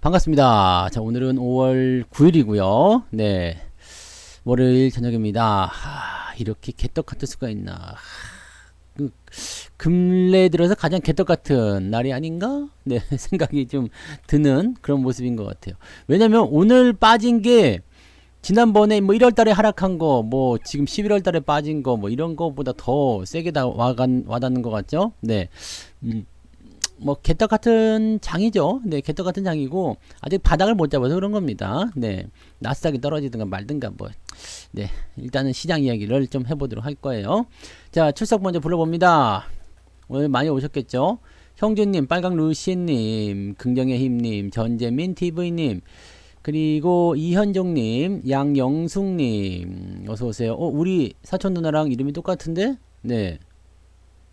반갑습니다. 자, 오늘은 5월 9일이고요. 네. 월요일 저녁입니다. 이렇게 개떡 같을 수가 있나. 그, 근래 들어서 가장 개떡 같은 날이 아닌가? 네, 생각이 좀 드는 그런 모습인 것 같아요. 왜냐면 오늘 빠진 게 지난번에 뭐 1월 달에 하락한 거, 뭐 지금 11월 달에 빠진 거, 뭐 이런 거보다 더 세게 와닿는 것 같죠? 네. 뭐 개떡 같은 장이죠. 네, 개떡 같은 장이고 아직 바닥을 못 잡아서 그런 겁니다. 네, 나스닥이 떨어지든가 말든가 뭐, 네, 일단은 시장 이야기를 좀 해보도록 할 거예요. 자, 출석 먼저 불러봅니다. 오늘 많이 오셨겠죠? 형준님, 빨강 루시님, 긍정의 힘님, 전재민 TV님, 그리고 이현종님, 양영숙님, 어서 오세요. 우리 사촌 누나랑 이름이 똑같은데? 네,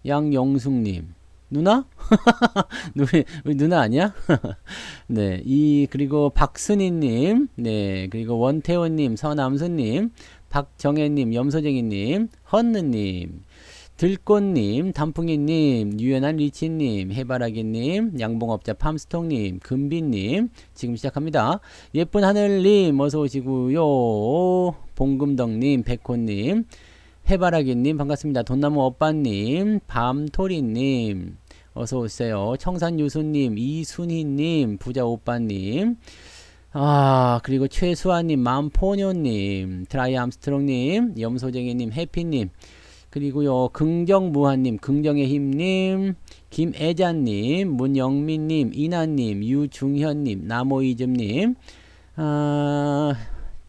양영숙님. 누나? 우리 누나 아니야? 네, 그리고 박순희님, 네, 그리고 원태원님, 서남순님, 박정혜님, 염소쟁이님, 헌느님, 들꽃님, 단풍이님, 유연한 리치님, 해바라기님, 양봉업자 팜스톡님, 금비님, 지금 시작합니다. 예쁜 하늘님, 어서 오시고요. 봉금덕님, 백호님, 해바라기님, 반갑습니다. 돈나무 오빠님, 밤토리님, 어서오세요. 청산유수님, 이순희님, 부자오빠님, 그리고 최수아님, 맘포뇨님, 드라이 암스트롱님, 염소쟁이님, 해피님, 그리고요, 긍정무한님, 긍정의 힘님, 김애자님, 문영민님, 이나님, 유중현님, 나모이즘님,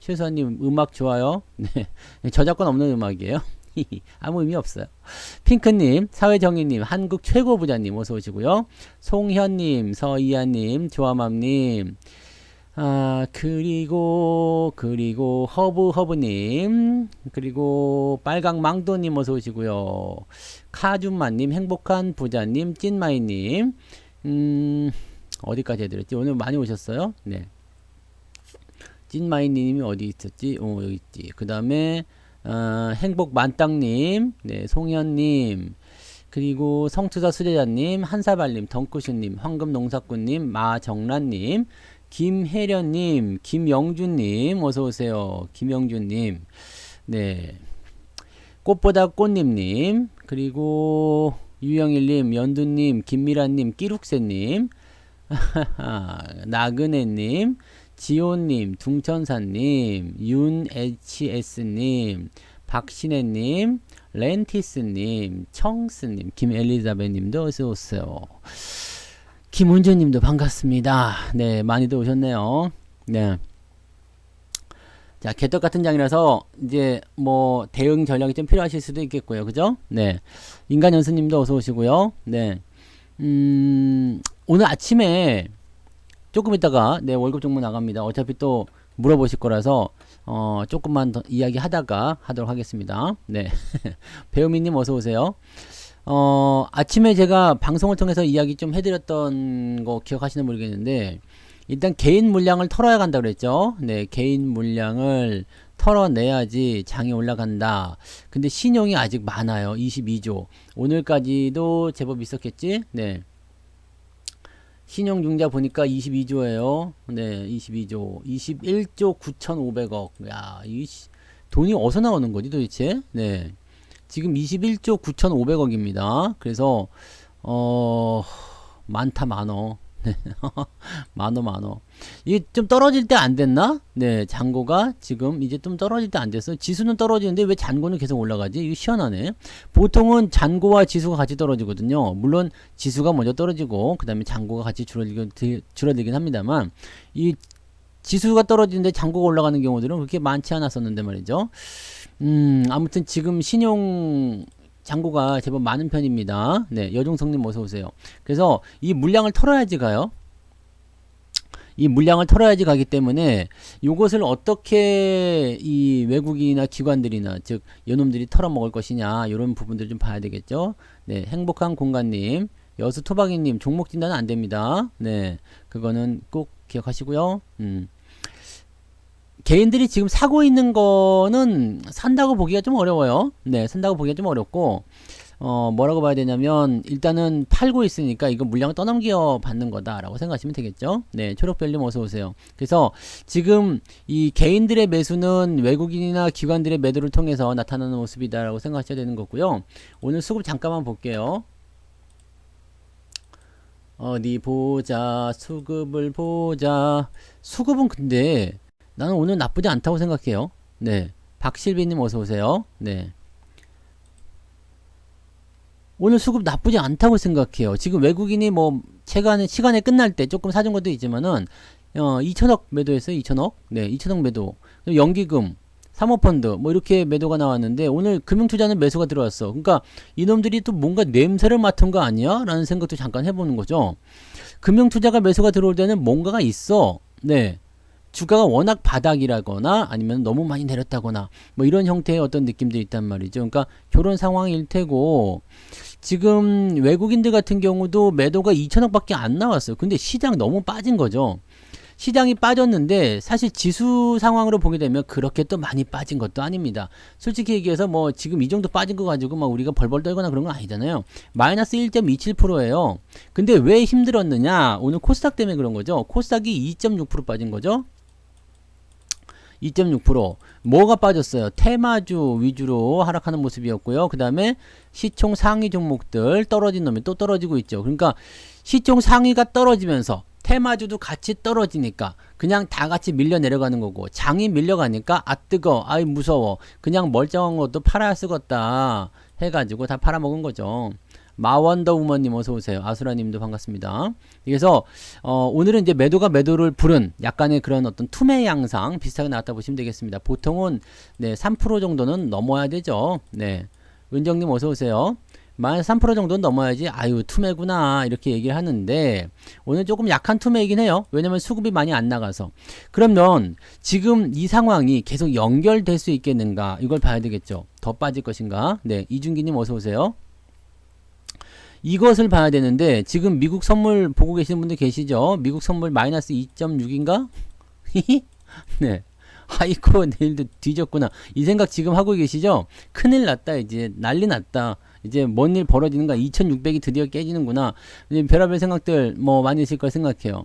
최수아님, 음악 좋아요. 네. 저작권 없는 음악이에요. 아무 의미 없어요. 핑크님, 사회정의님, 한국 최고 부자님, 어서 오시고요. 송현님, 서이아님, 조아맘님, 그리고 허브님, 그리고 빨강망도님, 어서 오시고요. 카준마님, 행복한 부자님, 찐마이님, 어디까지 해드렸지? 오늘 많이 오셨어요? 네. 찐마이님이 어디 있었지? 여기 있지. 그 다음에 행복만땅님, 네, 송현님, 그리고 성투자 수제자님, 한사발님, 덩쿠슈님, 황금농사꾼님, 마정란님, 김혜련님, 김영준님, 어서오세요. 김영준님, 네, 꽃보다 꽃님님, 그리고 유영일님, 연두님, 김미란님, 끼룩새님, 나그네님, 지호님, 둥천사님, 윤HS님, 박신혜님, 렌티스님, 청스님, 김엘리자베님도 어서오세요. 김은주님도 반갑습니다. 네, 많이들 오셨네요. 네. 자, 개떡 같은 장이라서 이제 뭐 대응 전략이 좀 필요하실 수도 있겠고요. 그죠? 네. 인간연수님도 어서 오시고요. 네. 오늘 아침에 조금 있다가 내 월급 정보 나갑니다. 어차피 또 물어보실 거라서 조금만 더 이야기 하다가 하도록 하겠습니다. 네. 배우미님 어서 오세요. 아침에 제가 방송을 통해서 이야기 좀 해드렸던 거 기억하시는 모르겠는데, 일단 개인 물량을 털어야 간다 그랬죠. 네, 개인 물량을 털어내야지 장이 올라간다. 근데 신용이 아직 많아요. 22조. 오늘까지도 제법 있었겠지? 네. 신용융자 보니까 22조예요. 네, 22조. 21조 9,500억. 야, 이 돈이 어디서 나오는 거지 도대체? 네. 지금 21조 9,500억입니다. 그래서 많다 많어. 많어. 이게 좀 떨어질 때 안 됐나? 네, 잔고가 지금 이제 좀 떨어질 때 안 됐어. 지수는 떨어지는데 왜 잔고는 계속 올라가지? 이거 희한하네. 보통은 잔고와 지수가 같이 떨어지거든요. 물론 지수가 먼저 떨어지고 그 다음에 잔고가 같이 줄어들긴 합니다만, 이 지수가 떨어지는데 잔고가 올라가는 경우들은 그렇게 많지 않았었는데 말이죠. 아무튼 지금 신용 잔고가 제법 많은 편입니다. 네, 여종성님 어서 오세요. 그래서 이 물량을 털어야지 가요. 이 물량을 털어야지 가기 때문에 이것을 어떻게 이 외국인이나 기관들이나 즉 연놈들이 털어먹을 것이냐, 이런 부분들 좀 봐야 되겠죠. 네, 행복한 공간님, 여수토박이님, 종목 진단은 안 됩니다. 네, 그거는 꼭 기억하시고요. 개인들이 지금 사고 있는 거는 산다고 보기가 좀 어려워요. 네, 산다고 보기가 좀 어렵고, 뭐라고 봐야 되냐면 일단은 팔고 있으니까 이거 물량을 떠넘겨 받는 거다라고 생각하시면 되겠죠. 네, 초록별님 어서 오세요. 그래서 지금 이 개인들의 매수는 외국인이나 기관들의 매도를 통해서 나타나는 모습이다라고 생각하셔야 되는 거고요. 오늘 수급 잠깐만 볼게요. 어디 보자. 수급을 보자. 수급은 근데 나는 오늘 나쁘지 않다고 생각해요. 네. 박실비님 어서 오세요. 네. 오늘 수급 나쁘지 않다고 생각해요. 지금 외국인이 뭐 시간에 끝날 때 조금 사준 것도 있지만은 2천억 매도했어요. 2천억. 네, 2천억 매도. 연기금, 사모펀드 뭐 이렇게 매도가 나왔는데 오늘 금융투자는 매수가 들어왔어. 그러니까 이놈들이 또 뭔가 냄새를 맡은 거 아니야? 라는 생각도 잠깐 해보는 거죠. 금융투자가 매수가 들어올 때는 뭔가가 있어. 네. 주가가 워낙 바닥이라거나 아니면 너무 많이 내렸다거나 뭐 이런 형태의 어떤 느낌도 있단 말이죠. 그러니까 그런 상황일 테고 지금 외국인들 같은 경우도 매도가 2천억밖에 안 나왔어요. 근데 시장 너무 빠진 거죠. 시장이 빠졌는데 사실 지수 상황으로 보게 되면 그렇게 또 많이 빠진 것도 아닙니다. 솔직히 얘기해서 뭐 지금 이 정도 빠진 거 가지고 막 우리가 벌벌 떨거나 그런 건 아니잖아요. 마이너스 1.27%예요. 근데 왜 힘들었느냐? 오늘 코스닥 때문에 그런 거죠. 코스닥이 2.6% 빠진 거죠. 2.6% 뭐가 빠졌어요? 테마주 위주로 하락하는 모습이었고요. 그 다음에 시총 상위 종목들 떨어진 놈이 또 떨어지고 있죠. 그러니까 시총 상위가 떨어지면서 테마주도 같이 떨어지니까 그냥 다 같이 밀려 내려가는 거고 장이 밀려가니까 아 뜨거 아이 무서워 그냥 멀쩡한 것도 팔아야 쓰겄다 해가지고 다 팔아먹은 거죠. 마원더우먼님 어서오세요. 아수라님도 반갑습니다. 그래서 오늘은 이제 매도가 매도를 부른 약간의 그런 어떤 투매 양상 비슷하게 나왔다 보시면 되겠습니다. 보통은 네, 3% 정도는 넘어야 되죠. 네, 은정님 어서오세요. 마이너스 3% 정도는 넘어야지 아유 투매구나 이렇게 얘기를 하는데 오늘 조금 약한 투매이긴 해요. 왜냐면 수급이 많이 안 나가서. 그러면 지금 이 상황이 계속 연결될 수 있겠는가 이걸 봐야 되겠죠. 더 빠질 것인가. 네, 이준기님 어서오세요. 이것을 봐야 되는데 지금 미국 선물 보고 계시는 분들 계시죠? 미국 선물 마이너스 2.6인가? 네. 아이고 내일도 뒤졌구나 이 생각 지금 하고 계시죠? 큰일 났다 이제 난리 났다 이제 뭔 일 벌어지는가 2600이 드디어 깨지는구나 별의별 생각들 뭐 많이 있을 걸 생각해요.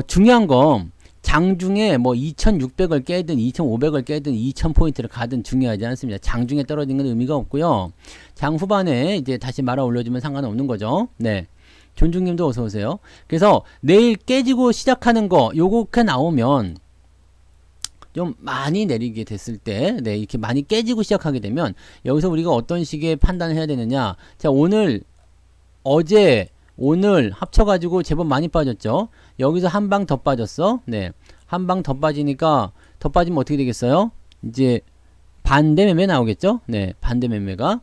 중요한 건 장중에 뭐 2600을 깨든 2500을 깨든 2000포인트를 가든 중요하지 않습니다. 장중에 떨어진 건 의미가 없고요. 장 후반에 이제 다시 말아 올려주면 상관없는 거죠. 네. 존중님도 어서오세요. 그래서 내일 깨지고 시작하는 거 요렇게 나오면 좀 많이 내리게 됐을 때, 네, 이렇게 많이 깨지고 시작하게 되면 여기서 우리가 어떤 식의 판단을 해야 되느냐. 자, 어제, 오늘 합쳐가지고 제법 많이 빠졌죠. 여기서 한 방 더 빠졌어. 네, 한 방 더 빠지니까 더 빠지면 어떻게 되겠어요? 이제 반대 매매 나오겠죠. 네, 반대 매매가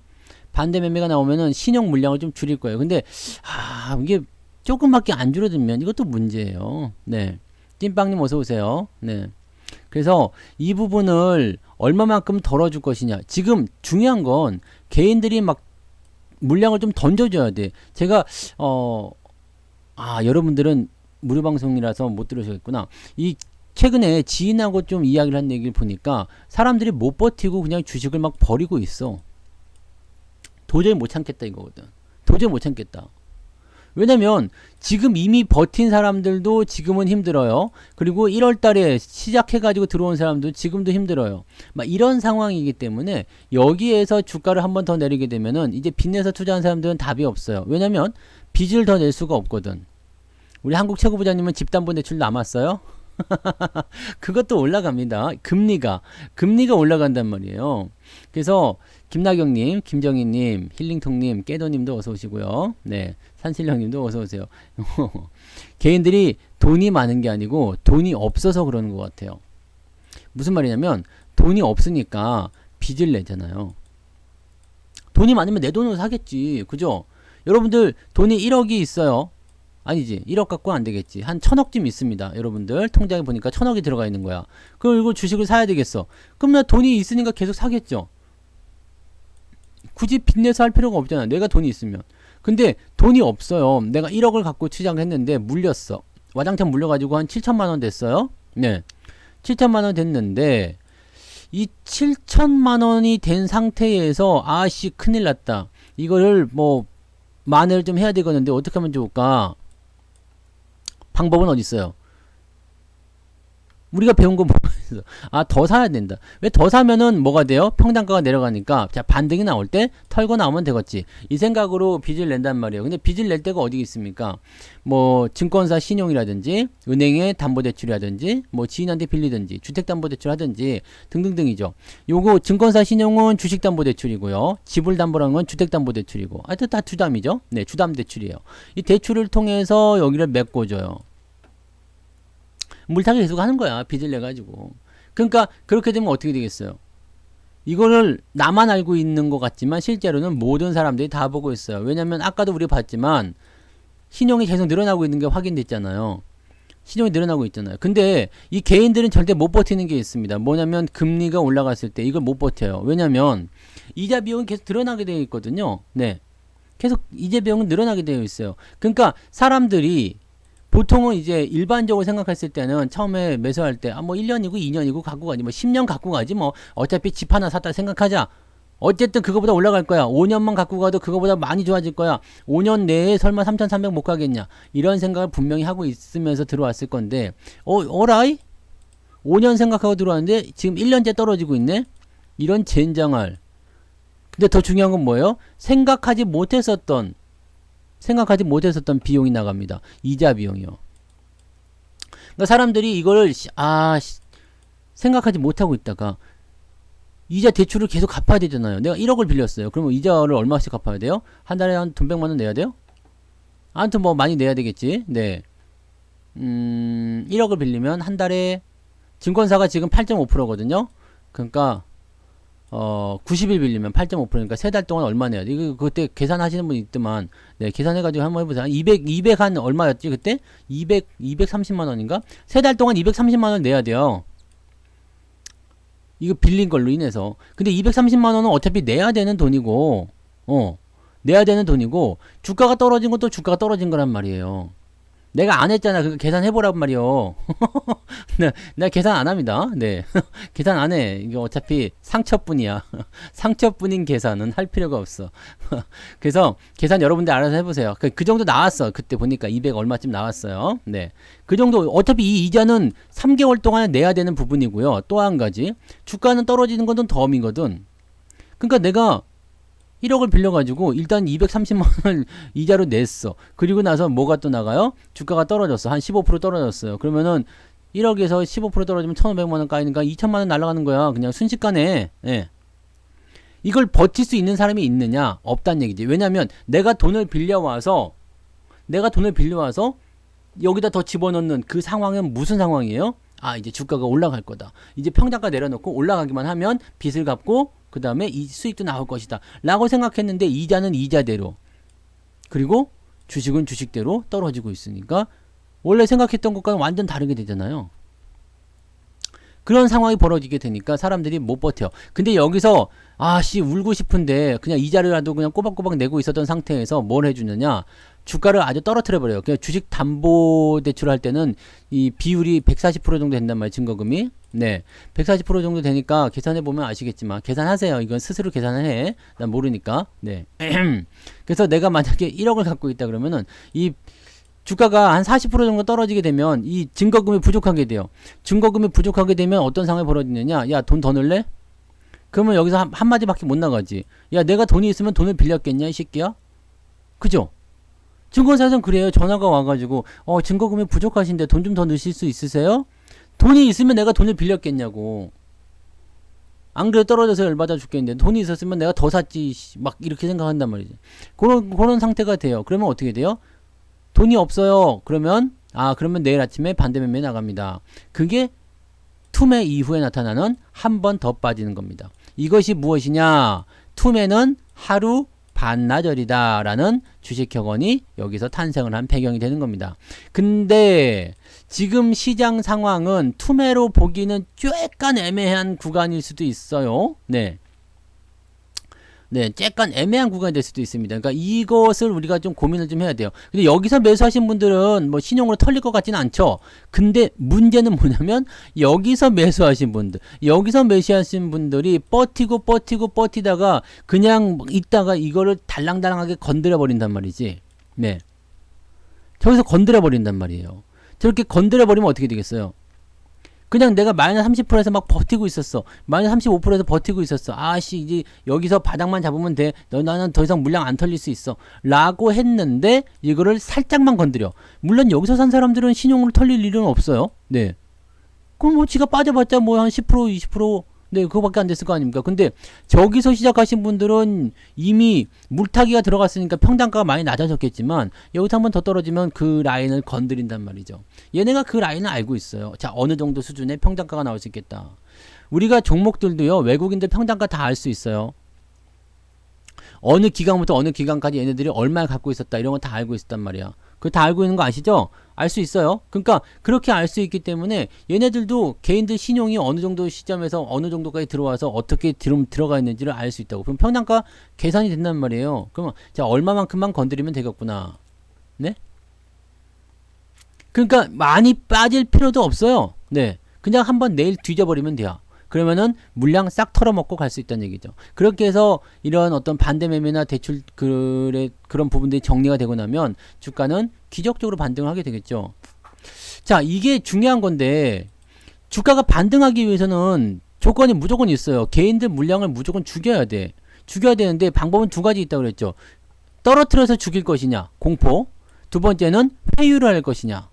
나오면은 신용 물량을 좀 줄일 거예요. 근데 이게 조금밖에 안 줄어들면 이것도 문제예요. 네, 찐빵님 어서 오세요. 네. 그래서 이 부분을 얼마만큼 덜어줄 것이냐. 지금 중요한 건 개인들이 막 물량을 좀 던져줘야 돼. 제가 여러분들은 무료 방송이라서 못 들으셨겠구나. 이 최근에 지인하고 좀 이야기를 한 얘기를 보니까 사람들이 못 버티고 그냥 주식을 막 버리고 있어. 도저히 못 참겠다 이거거든. 도저히 못 참겠다. 왜냐면 지금 이미 버틴 사람들도 지금은 힘들어요. 그리고 1월달에 시작해가지고 들어온 사람도 지금도 힘들어요. 막 이런 상황이기 때문에 여기에서 주가를 한 번 더 내리게 되면은 이제 빚내서 투자한 사람들은 답이 없어요. 왜냐면 빚을 더 낼 수가 없거든. 우리 한국 최고부장님은 집담보대출 남았어요? 그것도 올라갑니다. 금리가 올라간단 말이에요. 그래서 김나경님, 김정희님, 힐링통님, 깨도님도 어서 오시고요. 네, 산신령님도 어서 오세요. 개인들이 돈이 많은 게 아니고 돈이 없어서 그러는 것 같아요. 무슨 말이냐면 돈이 없으니까 빚을 내잖아요. 돈이 많으면 내 돈으로 사겠지, 그죠? 여러분들 돈이 1억이 있어요. 아니지, 1억 갖고 안 되겠지. 한 1000억쯤 있습니다. 여러분들 통장에 보니까 1000억이 들어가 있는 거야. 그리고 주식을 사야 되겠어. 그럼 나 돈이 있으니까 계속 사겠죠. 굳이 빚내서 할 필요가 없잖아. 내가 돈이 있으면. 근데 돈이 없어요. 내가 1억을 갖고 투자했는데 물렸어. 와장창 물려가지고 한 7천만원 됐어요. 네, 7천만원 됐는데 이 7천만원이 된 상태에서 큰일 났다. 이거를 뭐 만회를 좀 해야 되겠는데 어떻게 하면 좋을까? 방법은 어디 있어요? 우리가 배운 건 뭐가 있어? 아, 더 사야 된다. 왜 더 사면은 뭐가 돼요? 평단가가 내려가니까 자 반등이 나올 때 털고 나오면 되겠지. 이 생각으로 빚을 낸단 말이에요. 근데 빚을 낼 데가 어디 있습니까? 뭐 증권사 신용이라든지 은행의 담보대출이라든지 뭐 지인한테 빌리든지 주택담보대출 하든지 등등등이죠. 요거 증권사 신용은 주식담보대출이고요. 지불담보라는 건 주택담보대출이고 하여튼 다 주담이죠. 네, 주담대출이에요. 이 대출을 통해서 여기를 메꿔줘요. 물타기 계속 하는 거야. 빚을 내가지고. 그러니까 그렇게 되면 어떻게 되겠어요? 이거를 나만 알고 있는 것 같지만 실제로는 모든 사람들이 다 보고 있어요. 왜냐면 아까도 우리 봤지만 신용이 계속 늘어나고 있는 게 확인됐잖아요. 신용이 늘어나고 있잖아요. 근데 이 개인들은 절대 못 버티는 게 있습니다. 뭐냐면 금리가 올라갔을 때 이걸 못 버텨요. 왜냐면 이자 비용이 계속 늘어나게 되어 있거든요. 네. 계속 이자 비용은 늘어나게 되어 있어요. 그러니까 사람들이 보통은 이제 일반적으로 생각했을 때는 처음에 매수할 때, 뭐 1년이고 2년이고 갖고 가지, 뭐 10년 갖고 가지, 뭐 어차피 집 하나 샀다 생각하자. 어쨌든 그거보다 올라갈 거야. 5년만 갖고 가도 그거보다 많이 좋아질 거야. 5년 내에 설마 3,300 못 가겠냐. 이런 생각을 분명히 하고 있으면서 들어왔을 건데, 어라이? 5년 생각하고 들어왔는데 지금 1년째 떨어지고 있네? 이런 젠장할. 근데 더 중요한 건 뭐예요? 생각하지 못했었던 비용이 나갑니다. 이자 비용이요. 그러니까 사람들이 이거를 생각하지 못하고 있다가 이자 대출을 계속 갚아야 되잖아요. 내가 1억을 빌렸어요. 그러면 이자를 얼마씩 갚아야 돼요? 한 달에 한 돈 100만 원 내야 돼요? 아무튼 뭐 많이 내야 되겠지. 네. 1억을 빌리면 한 달에 증권사가 지금 8.5%거든요. 그러니까 90일 빌리면 8.5%니까 3달 동안 얼마 내야 돼? 이거 그때 계산하시는 분 있더만. 네, 계산해가지고 한번 해보세요. 200 한 얼마였지 그때? 230만 원인가? 3달 동안 230만 원 내야 돼요. 이거 빌린 걸로 인해서. 근데 230만 원은 어차피 내야 되는 돈이고, 내야 되는 돈이고, 주가가 떨어진 것도 주가가 떨어진 거란 말이에요. 내가 안 했잖아. 그거 계산해보란 말이요. 나 계산 안 합니다. 네. 계산 안 해. 이게 어차피 상처뿐이야. 상처뿐인 계산은 할 필요가 없어. 그래서 계산 여러분들 알아서 해보세요. 그 정도 나왔어. 그때 보니까 200 얼마쯤 나왔어요. 네. 그 정도, 어차피 이 이자는 3개월 동안에 내야 되는 부분이고요. 또 한 가지. 주가는 떨어지는 건 덤이거든. 그러니까 내가 1억을 빌려가지고 일단 230만 원을 이자로 냈어. 그리고 나서 뭐가 또 나가요? 주가가 떨어졌어. 한 15% 떨어졌어요. 그러면은 1억에서 15% 떨어지면 1,500만 원 까이니까 2천만 원 날아가는 거야. 그냥 순식간에. 예. 이걸 버틸 수 있는 사람이 있느냐? 없단 얘기지. 왜냐면 내가 돈을 빌려와서 여기다 더 집어넣는 그 상황은 무슨 상황이에요? 이제 주가가 올라갈 거다. 이제 평단가 내려놓고 올라가기만 하면 빚을 갚고 그 다음에 이 수익도 나올 것이다 라고 생각했는데 이자는 이자대로 그리고 주식은 주식대로 떨어지고 있으니까 원래 생각했던 것과는 완전 다르게 되잖아요. 그런 상황이 벌어지게 되니까 사람들이 못 버텨. 근데 여기서 울고 싶은데 그냥 이자라도 그냥 꼬박꼬박 내고 있었던 상태에서 뭘 해주느냐, 주가를 아주 떨어뜨려 버려요. 그냥 주식 담보 대출을 할 때는 이 비율이 140% 정도 된단 말이에요. 증거금이. 네. 140% 정도 되니까 계산해 보면 아시겠지만 계산하세요. 이건 스스로 계산을 해. 난 모르니까. 네. 그래서 내가 만약에 1억을 갖고 있다 그러면은 이 주가가 한 40% 정도 떨어지게 되면 이 증거금이 부족하게 돼요. 증거금이 부족하게 되면 어떤 상황이 벌어지느냐? 야, 돈 더 넣을래? 그러면 여기서 한마디밖에 못 나가지. 야, 내가 돈이 있으면 돈을 빌렸겠냐, 이 새끼야? 그죠? 증권사에서는 그래요. 전화가 와가지고, 증거금이 부족하신데 돈 좀 더 넣으실 수 있으세요? 돈이 있으면 내가 돈을 빌렸겠냐고. 안 그래도 떨어져서 열받아 죽겠는데 돈이 있었으면 내가 더 샀지. 막 이렇게 생각한단 말이지. 그런 상태가 돼요. 그러면 어떻게 돼요? 돈이 없어요. 그러면 내일 아침에 반대 매매 나갑니다. 그게 투매 이후에 나타나는 한 번 더 빠지는 겁니다. 이것이 무엇이냐? 투매는 하루 반나절이다 라는 주식격언이 여기서 탄생을 한 배경이 되는 겁니다. 근데 지금 시장 상황은 투매로 보기는 약간 애매한 구간일 수도 있어요. 네. 네, 약간 애매한 구간이 될 수도 있습니다. 그러니까 이것을 우리가 좀 고민을 좀 해야 돼요. 근데 여기서 매수하신 분들은 뭐 신용으로 털릴 것 같지는 않죠. 근데 문제는 뭐냐면 여기서 매수하신 분들, 여기서 매수하신 분들이 버티다가 그냥 있다가 이거를 달랑달랑하게 건드려 버린단 말이지. 네. 저기서 건드려 버린단 말이에요. 저렇게 건드려 버리면 어떻게 되겠어요? 그냥 내가 마이너스 30%에서 막 버티고 있었어. 마이너스 35%에서 버티고 있었어. 아씨, 이제 여기서 바닥만 잡으면 돼. 나는 더 이상 물량 안 털릴 수 있어. 라고 했는데, 이거를 살짝만 건드려. 물론 여기서 산 사람들은 신용으로 털릴 일은 없어요. 네. 그럼 뭐 지가 빠져봤자 뭐 한 10%, 20%, 네, 그거밖에 안 됐을 거 아닙니까? 근데 저기서 시작하신 분들은 이미 물타기가 들어갔으니까 평단가가 많이 낮아졌겠지만 여기서 한번 더 떨어지면 그 라인을 건드린단 말이죠. 얘네가 그 라인을 알고 있어요. 자, 어느 정도 수준의 평단가가 나올 수 있겠다. 우리가 종목들도요, 외국인들 평단가 다 알 수 있어요. 어느 기간부터 어느 기간까지 얘네들이 얼마를 갖고 있었다, 이런 거 다 알고 있었단 말이야. 그거 다 알고 있는 거 아시죠? 알 수 있어요. 그러니까 그렇게 알 수 있기 때문에 얘네들도 개인들 신용이 어느 정도 시점에서 어느 정도까지 들어와서 어떻게 들어가 있는지를 알 수 있다고. 그럼 평단가 계산이 된단 말이에요. 그러면 자, 얼마만큼만 건드리면 되겠구나. 네? 그러니까 많이 빠질 필요도 없어요. 네. 그냥 한번 내일 뒤져버리면 돼요. 그러면은 물량 싹 털어먹고 갈 수 있다는 얘기죠. 그렇게 해서 이런 어떤 반대 매매나 대출 그런 부분들이 정리가 되고 나면 주가는 기적적으로 반등을 하게 되겠죠. 자, 이게 중요한 건데 주가가 반등하기 위해서는 조건이 무조건 있어요. 개인들 물량을 무조건 죽여야 돼. 죽여야 되는데 방법은 두 가지 있다고 그랬죠. 떨어뜨려서 죽일 것이냐, 공포. 두 번째는 회유를 할 것이냐.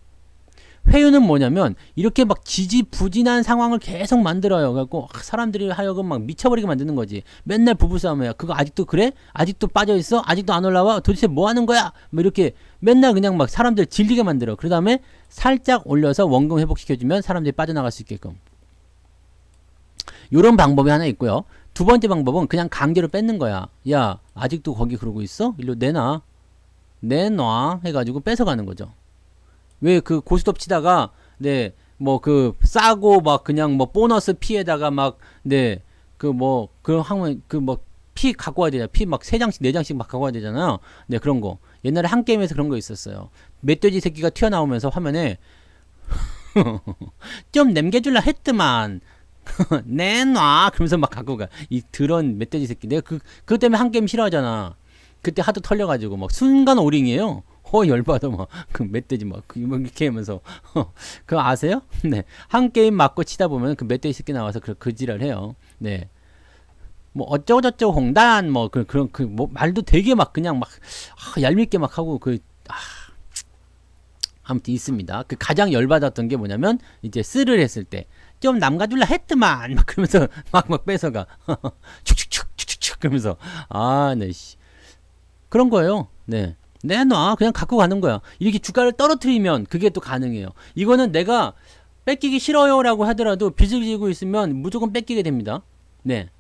회유는 뭐냐면 이렇게 막 지지부진한 상황을 계속 만들어요. 그래갖고 사람들이 하여금 막 미쳐버리게 만드는 거지. 맨날 부부싸움이야. 그거 아직도 그래? 아직도 빠져있어? 아직도 안 올라와? 도대체 뭐 하는 거야? 뭐 이렇게 맨날 그냥 막 사람들 질리게 만들어. 그 다음에 살짝 올려서 원금 회복시켜주면 사람들이 빠져나갈 수 있게끔. 요런 방법이 하나 있고요. 두 번째 방법은 그냥 강제로 뺏는 거야. 야, 아직도 거기 그러고 있어? 일로 내놔 해가지고 뺏어가는 거죠. 왜 그 고스톱 치다가 네 뭐 그 싸고 막 그냥 뭐 보너스 피에다가 막 네 그 뭐 그 항문 그 뭐 피 갖고 와야 되잖아. 피 막 3장씩 4장씩 막 갖고 와야 되잖아요. 네, 그런 거 옛날에 한 게임에서 그런 거 있었어요. 멧돼지 새끼가 튀어나오면서 화면에 좀 남겨줄라 했더만 내놔 그러면서 막 갖고 가. 이 드런 멧돼지 새끼. 내가 그것 때문에 한 게임 싫어하잖아. 그때 하도 털려가지고 막 순간 오링이에요. 열받아, 막. 그 멧돼지 막, 이렇게 하면서. 그거 아세요? 네. 한 게임 맞고 치다 보면 그 멧돼지 새끼 나와서 그 지랄 해요. 네. 뭐, 어쩌고저쩌고 홍단, 뭐, 뭐, 말도 되게 막 그냥 막, 얄밉게 막 하고, 아무튼 있습니다. 그 가장 열받았던 게 뭐냐면, 이제 쓰를 했을 때, 좀 남가둘라 했더만! 막 그러면서 막 뺏어가. 축축축 그러면서. 네, 씨. 그런 거예요. 네. 내놔 그냥 갖고 가는 거야. 이렇게 주가를 떨어뜨리면 그게 또 가능해요. 이거는 내가 뺏기기 싫어요 라고 하더라도 빚을 지고 있으면 무조건 뺏기게 됩니다. 네.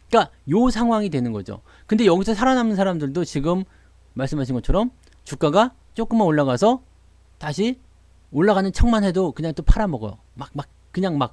그러니까 요 상황이 되는 거죠. 근데 여기서 살아남는 사람들도 지금 말씀하신 것처럼 주가가 조금만 올라가서 다시 올라가는 척만 해도 그냥 또 팔아먹어요. 그냥 막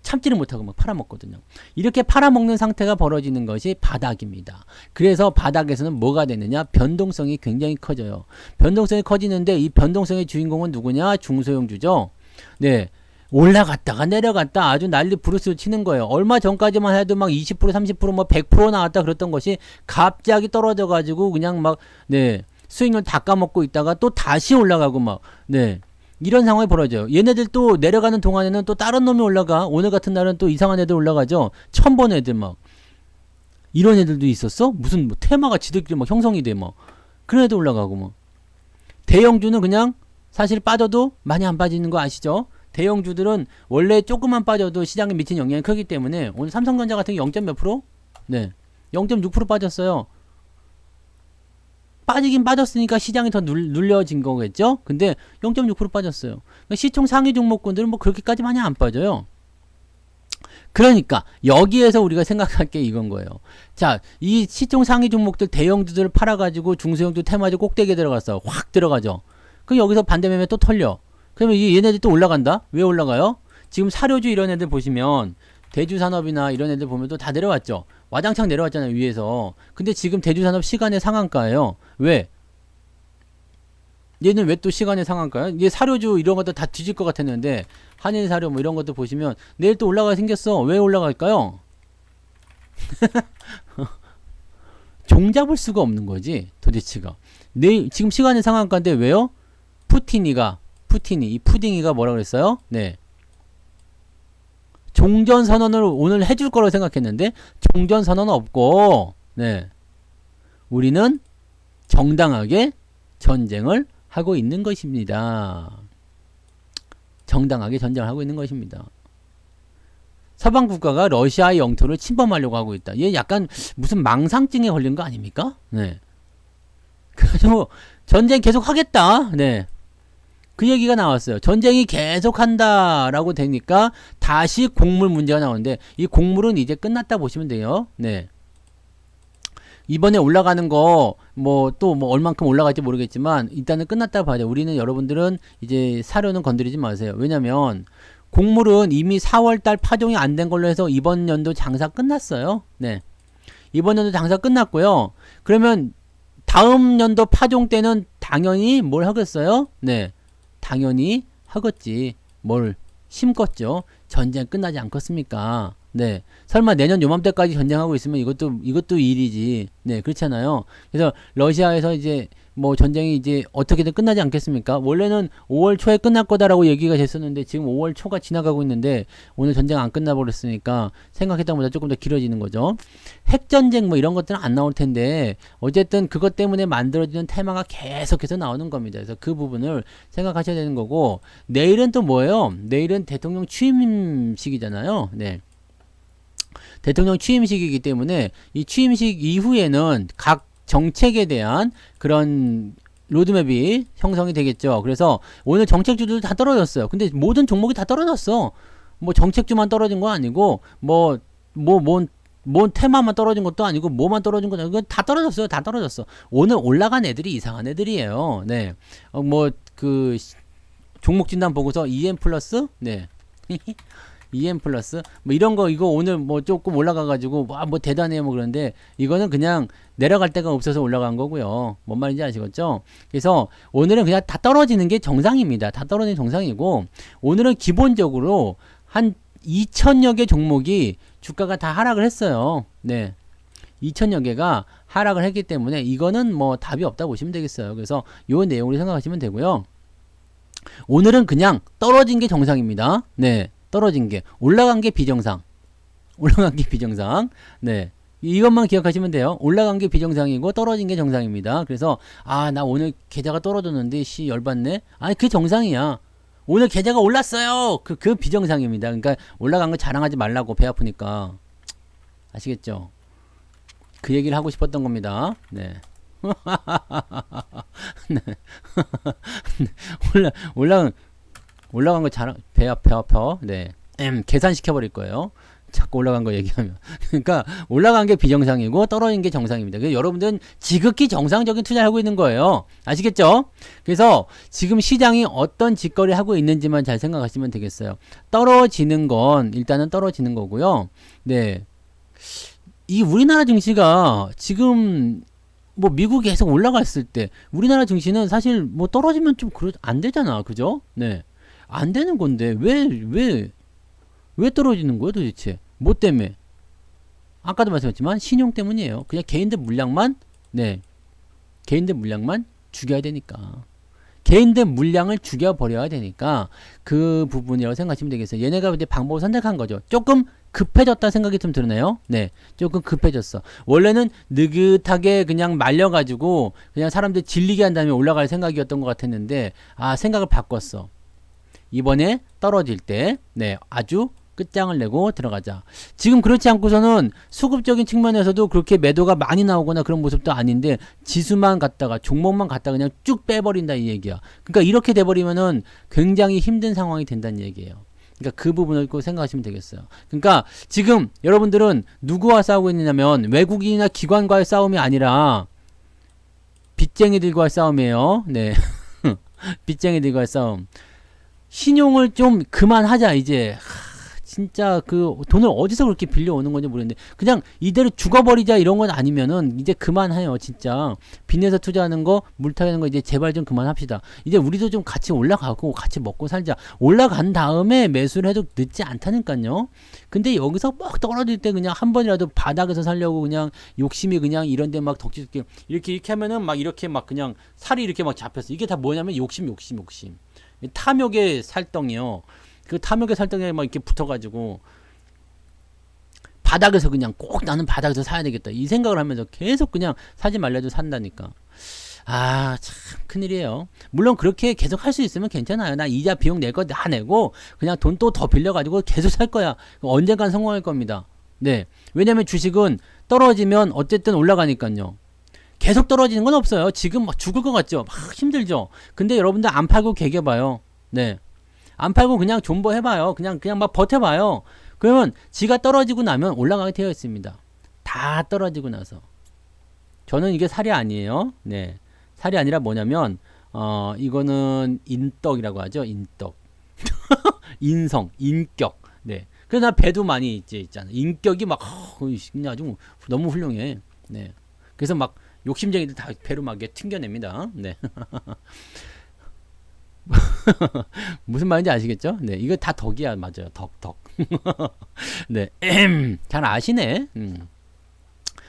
참지를 못하고 막 팔아먹거든요. 이렇게 팔아먹는 상태가 벌어지는 것이 바닥입니다. 그래서 바닥에서는 뭐가 되느냐? 변동성이 굉장히 커져요. 변동성이 커지는데 이 변동성의 주인공은 누구냐? 중소형주죠. 네. 올라갔다가 내려갔다 아주 난리 부르스 치는 거예요. 얼마 전까지만 해도 막 20%, 30%, 뭐 100% 나왔다 그랬던 것이 갑자기 떨어져가지고 그냥 막, 네. 수익률 다 까먹고 있다가 또 다시 올라가고 막, 네. 이런 상황이 벌어져요. 얘네들 또 내려가는 동안에는 또 다른 놈이 올라가. 오늘 같은 날은 또 이상한 애들 올라가죠. 처음 본 애들 막. 이런 애들도 있었어? 무슨 뭐 테마가 지들끼리 막 형성이 돼 막. 그런 애들 올라가고 뭐. 대형주는 그냥 사실 빠져도 많이 안 빠지는 거 아시죠? 대형주들은 원래 조금만 빠져도 시장에 미치는 영향이 크기 때문에 오늘 삼성전자 같은 게 0. 몇 프로? 네. 0.6% 빠졌어요. 빠지긴 빠졌으니까 시장이 더 눌려진 거겠죠? 근데 0.6% 빠졌어요. 그러니까 시총 상위 종목군들은 뭐 그렇게까지 많이 안 빠져요. 그러니까 여기에서 우리가 생각할 게 이건 거예요. 자, 이 시총 상위 종목들 대형주들을 팔아가지고 중소형주 테마주 꼭대기에 들어갔어. 확 들어가죠. 그럼 여기서 반대 매매 또 털려. 그러면 얘네들이 또 올라간다? 왜 올라가요? 지금 사료주 이런 애들 보시면 대주산업이나 이런 애들 보면 또 다 내려왔죠. 와장창 내려왔잖아요, 위에서. 근데 지금 대주산업 시간의 상한가예요. 왜? 얘는 왜 또 시간의 상한가요? 얘 사료주 이런 것도 다 뒤질 것 같았는데 한일사료 뭐 이런 것도 보시면 내일 또 올라가 생겼어. 왜 올라갈까요? 종잡을 수가 없는 거지 도대체가. 내일 지금 시간의 상한가인데 왜요? 이 푸딩이가 뭐라 그랬어요? 네. 종전 선언을 오늘 해줄 거라고 생각했는데 종전 선언은 없고, 네. 우리는 정당하게 전쟁을 하고 있는 것입니다. 정당하게 전쟁을 하고 있는 것입니다. 서방 국가가 러시아의 영토를 침범하려고 하고 있다. 얘 약간 무슨 망상증에 걸린 거 아닙니까? 네. 그래서 전쟁 계속 하겠다. 네. 그 얘기가 나왔어요. 전쟁이 계속 한다라고 되니까 다시 곡물 문제가 나오는데 이 곡물은 이제 끝났다 보시면 돼요. 네. 이번에 올라가는 거 뭐 또 뭐 얼만큼 올라갈지 모르겠지만 일단은 끝났다 봐야 돼요. 우리는 여러분들은 이제 사료는 건드리지 마세요. 왜냐면 곡물은 이미 4월달 파종이 안 된 걸로 해서 이번 연도 장사 끝났어요. 네. 이번 연도 장사 끝났고요. 그러면 다음 연도 파종 때는 당연히 뭘 하겠어요? 네. 당연히 하겠지. 뭘 심겠죠. 전쟁 끝나지 않겠습니까? 네. 설마 내년 요맘때까지 전쟁하고 있으면 이것도 일이지. 네. 그렇잖아요. 그래서 러시아에서 이제 뭐 전쟁이 이제 어떻게든 끝나지 않겠습니까? 원래는 5월 초에 끝날 거다라고 얘기가 됐었는데 지금 5월 초가 지나가고 있는데 오늘 전쟁 안 끝나버렸으니까 생각했던 것보다 조금 더 길어지는 거죠. 핵전쟁 뭐 이런 것들은 안 나올 텐데 어쨌든 그것 때문에 만들어지는 테마가 계속해서 나오는 겁니다. 그래서 그 부분을 생각하셔야 되는 거고 내일은 또 뭐예요? 내일은 대통령 취임식이잖아요. 네. 대통령 취임식이기 때문에 이 취임식 이후에는 각 정책에 대한 그런 로드맵이 형성이 되겠죠. 그래서 오늘 정책주들 다 떨어졌어요. 근데 모든 종목이 다 떨어졌어. 뭐 정책주만 떨어진 건 아니고 뭔 테마만 떨어진 것도 아니고 뭐만 떨어진 것도 아니고 다 떨어졌어요. 다 떨어졌어. 오늘 올라간 애들이 이상한 애들이에요. 네. 종목 진단 보고서 EM 플러스 네. EM 플러스 뭐 이런 거 이거 오늘 뭐 조금 올라가가지고 뭐 대단해요 뭐 그런데 이거는 그냥 내려갈 데가 없어서 올라간 거고요. 뭔 말인지 아시겠죠? 그래서 오늘은 그냥 다 떨어지는 게 정상입니다. 다 떨어지는 정상이고 오늘은 기본적으로 한 2천여 개 종목이 주가가 다 하락을 했어요. 네. 2천여 개가 하락을 했기 때문에 이거는 뭐 답이 없다 보시면 되겠어요. 그래서 요 내용을 생각하시면 되고요. 오늘은 그냥 떨어진 게 정상입니다. 네. 떨어진 게 올라간 게 비정상. 올라간 게 비정상. 네. 이것만 기억하시면 돼요. 올라간 게 비정상이고 떨어진 게 정상입니다. 그래서 나 오늘 계좌가 떨어졌는데 열받네. 아니 그게 정상이야. 오늘 계좌가 올랐어요. 그 비정상입니다. 그러니까 올라간 거 자랑하지 말라고 배 아프니까. 아시겠죠? 그 얘기를 하고 싶었던 겁니다. 네. 네. 올라간 거 배 아파. 네. 계산시켜버릴 거예요. 자꾸 올라간 거 얘기하면. 그러니까 올라간 게 비정상이고 떨어진 게 정상입니다. 그래서 여러분들은 지극히 정상적인 투자를 하고 있는 거예요. 아시겠죠? 그래서 지금 시장이 어떤 짓거리를 하고 있는지만 잘 생각하시면 되겠어요. 떨어지는 건 일단은 떨어지는 거고요. 네. 이 우리나라 증시가 지금 뭐 미국이 계속 올라갔을 때 우리나라 증시는 사실 뭐 떨어지면 좀 안 되잖아. 그죠? 네. 안 되는 건데 왜 떨어지는 거예요 도대체? 뭐 때문에? 아까도 말씀했지만 신용 때문이에요. 그냥 개인들 물량만 죽여야 되니까. 개인들 물량을 죽여버려야 되니까 그 부분이라고 생각하시면 되겠어요. 얘네가 이제 방법을 선택한 거죠. 조금 급해졌다 생각이 좀 드네요. 네, 조금 급해졌어. 원래는 느긋하게 그냥 말려가지고 그냥 사람들 질리게 한 다음에 올라갈 생각이었던 것 같았는데 생각을 바꿨어. 이번에 떨어질 때 아주 끝장을 내고 들어가자. 지금 그렇지 않고서는 수급적인 측면에서도 그렇게 매도가 많이 나오거나 그런 모습도 아닌데 지수만 갖다가 종목만 갖다가 그냥 쭉 빼버린다 이 얘기야. 그러니까 이렇게 돼버리면은 굉장히 힘든 상황이 된다는 얘기예요. 그러니까 그 부분을 꼭 생각하시면 되겠어요. 그러니까 지금 여러분들은 누구와 싸우고 있느냐면 외국인이나 기관과의 싸움이 아니라 빚쟁이들과의 싸움이에요. 네. 빚쟁이들과의 싸움. 신용을 좀 그만하자 이제. 진짜 그 돈을 어디서 그렇게 빌려오는 건지 모르겠는데 그냥 이대로 죽어버리자 이런 건 아니면은 이제 그만해요. 진짜 빚내서 투자하는 거 물타기하는 거 이제 제발 좀 그만합시다. 이제 우리도 좀 같이 올라가고 같이 먹고 살자. 올라간 다음에 매수를 해도 늦지 않다니까요. 근데 여기서 막 떨어질 때 그냥 한 번이라도 바닥에서 살려고 그냥 욕심이 그냥 이런데 막 덕지덕지 이렇게 하면은 막 이렇게 막 그냥 살이 이렇게 막 잡혔어. 이게 다 뭐냐면 욕심. 탐욕의 살덩이요. 그 탐욕의 살덩이에 막 이렇게 붙어가지고 바닥에서 그냥 꼭 나는 바닥에서 사야 되겠다 이 생각을 하면서 계속 그냥 사지 말래도 산다니까. 아, 참 큰일이에요. 물론 그렇게 계속 할 수 있으면 괜찮아요. 나 이자 비용 낼 거 다 내고 그냥 돈 또 더 빌려가지고 계속 살 거야. 언젠간 성공할 겁니다. 네. 왜냐면 주식은 떨어지면 어쨌든 올라가니까요. 계속 떨어지는 건 없어요. 지금 막 죽을 것 같죠? 막 힘들죠? 근데 여러분들 안 팔고 개겨봐요. 네. 안 팔고 그냥 존버 해봐요. 그냥 막 버텨봐요. 그러면 지가 떨어지고 나면 올라가게 되어 있습니다. 다 떨어지고 나서. 저는 이게 살이 아니에요. 네. 살이 아니라 뭐냐면, 이거는 인덕이라고 하죠. 인덕. 인성, 인격. 네. 그래서 나 배도 많이 있잖아. 인격이 막, 그냥 아주 너무 훌륭해. 네. 그래서 막 욕심쟁이들 다 배로 막 튕겨냅니다. 네. 무슨 말인지 아시겠죠? 네, 이거 다 덕이야, 맞아요. 덕. 네, 잘 아시네.